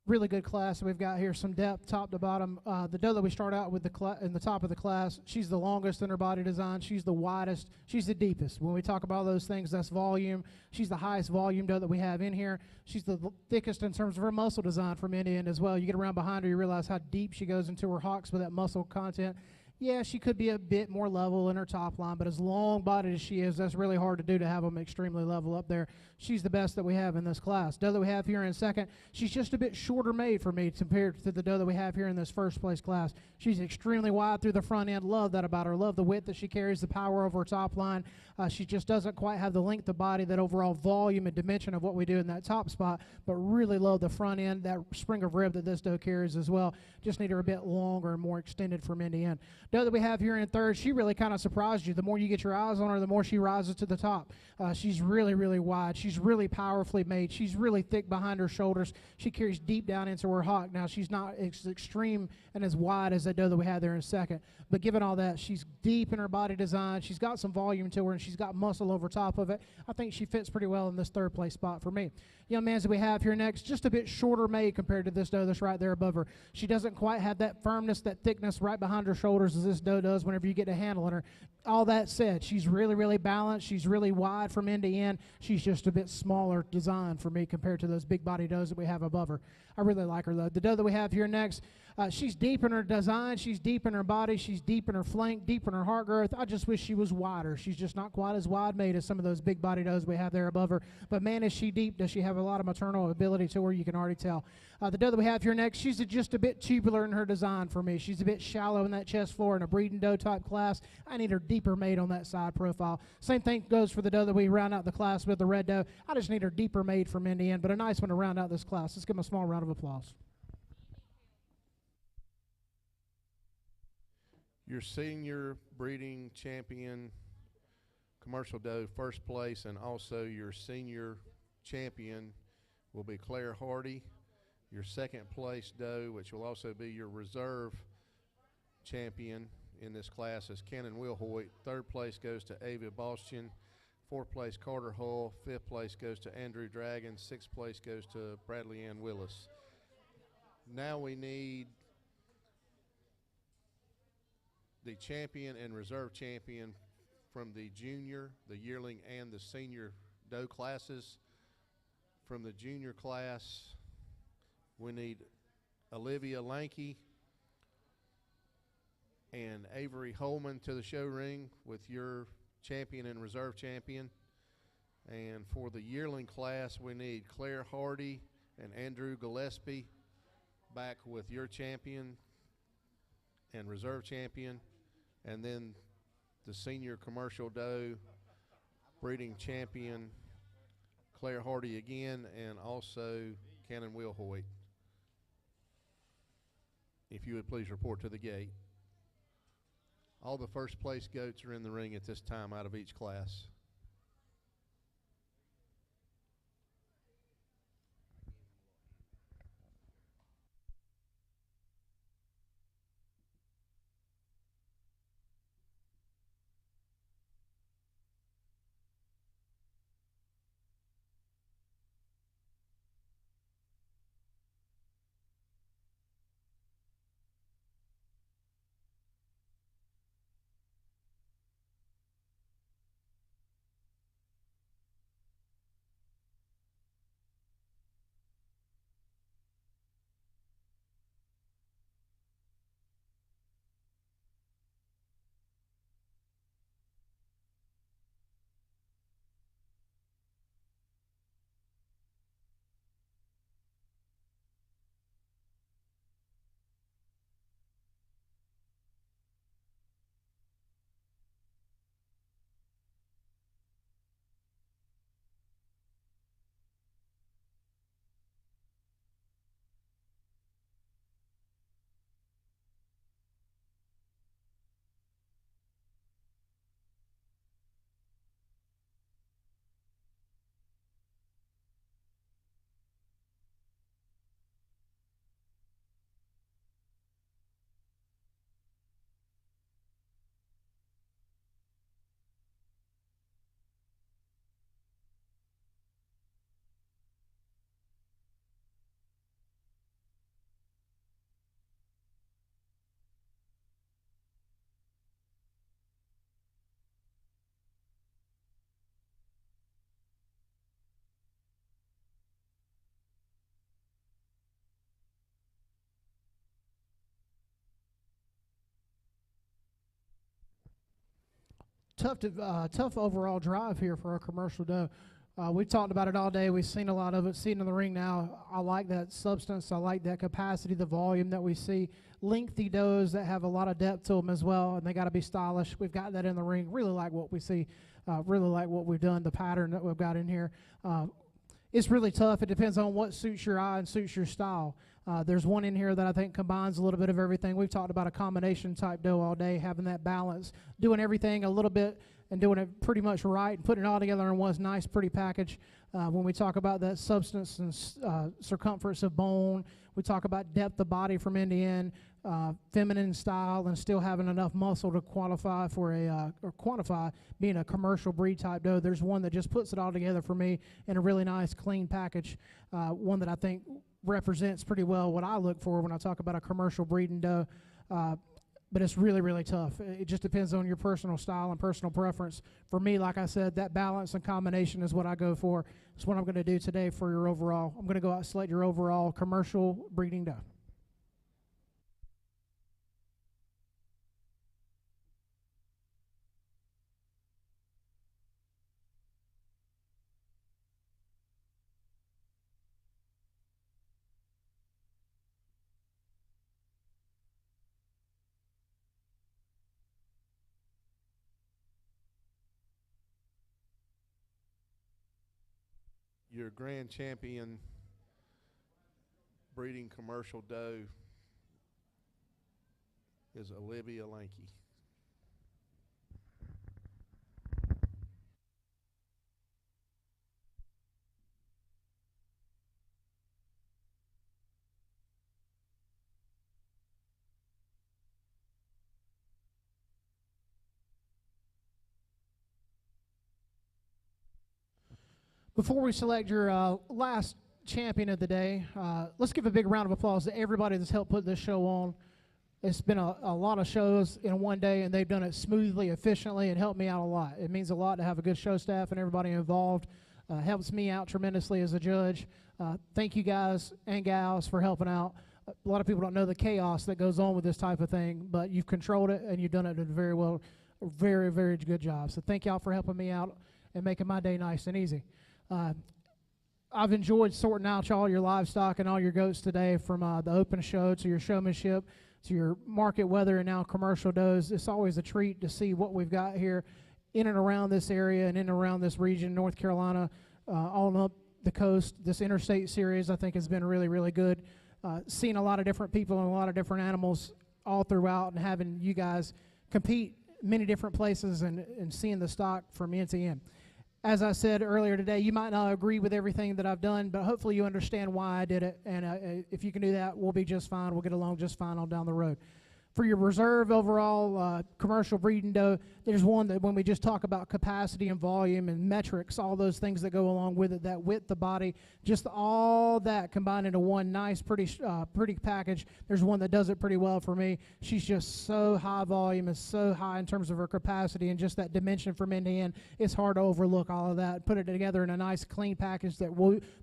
Really good class that we've got here, some depth top to bottom. The doe that we start out with in the top of the class, she's the longest in her body design. She's the widest. She's the deepest. When we talk about those things, that's volume. She's the highest volume doe that we have in here. She's the thickest in terms of her muscle design from end to end as well. You get around behind her, you realize how deep she goes into her hocks with that muscle content. Yeah, she could be a bit more level in her top line, but as long-bodied as she is, that's really hard to do, to have them extremely level up there. She's the best that we have in this class. Doe that we have here in second, she's just a bit shorter made for me compared to the doe that we have here in this first place class. She's extremely wide through the front end. Love that about her. Love the width that she carries, the power over her top line. She just doesn't quite have the length of body, that overall volume and dimension of what we do in that top spot, but really love the front end, that spring of rib that this doe carries as well. Just need her a bit longer and more extended from end to end. Doe that we have here in third, she really kind of surprised you. The more you get your eyes on her, the more she rises to the top. She's really, really wide. She's really powerfully made. She's really thick behind her shoulders. She carries deep down into her hock. Now, she's not as extreme and as wide as that doe that we had there in second, but given all that, she's deep in her body design. She's got some volume to her, and she's got muscle over top of it. I think she fits pretty well in this third place spot for me. Young mans that we have here next, just a bit shorter made compared to this doe that's right there above her. She doesn't quite have that firmness, that thickness right behind her shoulders as this doe does whenever you get to handling her. All that said, she's really, really balanced. She's really wide from end to end. She's just a bit smaller design for me compared to those big body does that we have above her. I really like her though. The doe that we have here next, she's deep in her design. She's deep in her body. She's deep in her flank, deep in her heart girth. I just wish she was wider. She's just not quite as wide made as some of those big body does we have there above her. But man, is she deep. Does she have a lot of maternal ability to her? You can already tell. The doe that we have here next, she's just a bit tubular in her design for me. She's a bit shallow in that chest floor in a breeding doe type class. I need her deeper made on that side profile. Same thing goes for the doe that we round out the class with, the red doe. I just need her deeper made from end to end, but a nice one to round out this class. Let's give them a small round of applause. Your senior breeding champion commercial doe, first place, and also your senior champion will be Claire Hardy. Your second place doe, which will also be your reserve champion in this class, is Cannon Wilhoit. Third place goes to Ava Bastian. Fourth place, Carter Hull. Fifth place goes to Andrew Dragon. Sixth place goes to Bradley Ann Willis. Now we need the champion and reserve champion from the junior, the yearling, and the senior doe classes. From the junior class, we need Olivia Lanky and Avery Holman to the show ring with your champion and reserve champion. And for the yearling class, we need Claire Hardy and Andrew Gillespie back with your champion and reserve champion. And then the senior commercial doe breeding champion, Claire Hardy again, and also Cannon Wilhoit. If you would please report to the gate. All the first place goats are in the ring at this time out of each class. tough overall drive here for a commercial doe. We've talked about it all day. We've seen a lot of it, seen it in the ring now. I like that substance. I like that capacity, the volume that we see. Lengthy does that have a lot of depth to them as well, and they got to be stylish. We've got that in the ring. Really like what we see. Really like what we've done, the pattern that we've got in here. It's really tough. It depends on what suits your eye and suits your style. There's one in here that I think combines a little bit of everything. We've talked about a combination type doe all day, having that balance, doing everything a little bit and doing it pretty much right, and putting it all together in one nice, pretty package. When we talk about that substance and circumference of bone, we talk about depth of body from end to end, feminine style, and still having enough muscle to qualify for quantify being a commercial breed type doe. There's one that just puts it all together for me in a really nice, clean package. One that I think represents pretty well what I look for when I talk about a commercial breeding doe. But it's really, really tough. It just depends on your personal style and personal preference. For me, like I said, that balance and combination is what I go for. It's what I'm going to do today for your overall. I'm going to go out and select your overall commercial breeding doe. Your grand champion breeding commercial doe is Olivia Lanky. Before we select your last champion of the day, let's give a big round of applause to everybody that's helped put this show on. It's been a lot of shows in one day, and they've done it smoothly, efficiently, and helped me out a lot. It means a lot to have a good show staff and everybody involved. Helps me out tremendously as a judge. Thank you guys and gals for helping out. A lot of people don't know the chaos that goes on with this type of thing, but you've controlled it, and you've done it very well. Very, very good job. So thank y'all for helping me out and making my day nice and easy. I've enjoyed sorting out all your livestock and all your goats today, from the open show to your showmanship to your market weather and now commercial does. It's always a treat to see what we've got here in and around this area and in and around this region, North Carolina, all up the coast. This interstate series I think has been really, really good. Seeing a lot of different people and a lot of different animals all throughout, and having you guys compete many different places and seeing the stock from end to end. As I said earlier today, you might not agree with everything that I've done, but hopefully you understand why I did it. And if you can do that, we'll be just fine. We'll get along just fine on down the road. For your reserve overall commercial breeding doe, there's one that when we just talk about capacity and volume and metrics, all those things that go along with it, that width, the body, just all that combined into one nice, pretty package. There's one that does it pretty well for me. She's just so high volume and so high in terms of her capacity and just that dimension from end to end. It's hard to overlook all of that. Put it together in a nice, clean package that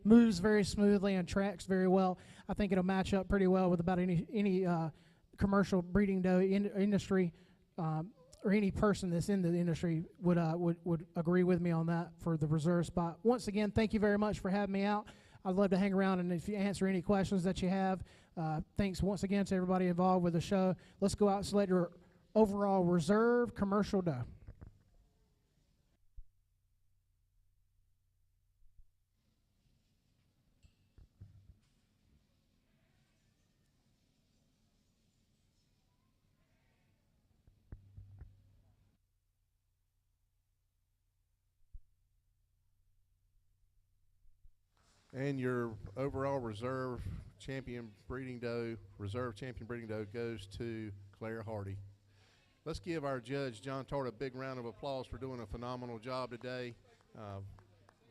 moves very smoothly and tracks very well. I think it'll match up pretty well with about any commercial breeding doe industry, or any person that's in the industry would agree with me on that for the reserve spot. Once again, thank you very much for having me out. I'd love to hang around and if you answer any questions that you have. Thanks once again to everybody involved with the show. Let's go out and select your overall reserve commercial doe. And your overall reserve champion breeding doe goes to Claire Hardy. Let's give our judge, John Tart, a big round of applause for doing a phenomenal job today.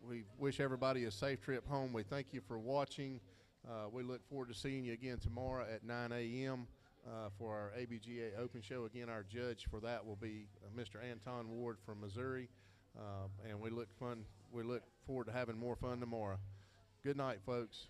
We wish everybody a safe trip home. We thank you for watching. We look forward to seeing you again tomorrow at 9 a.m. For our ABGA Open Show. Again, our judge for that will be Mr. Anton Ward from Missouri. And we look forward to having more fun tomorrow. Good night, folks.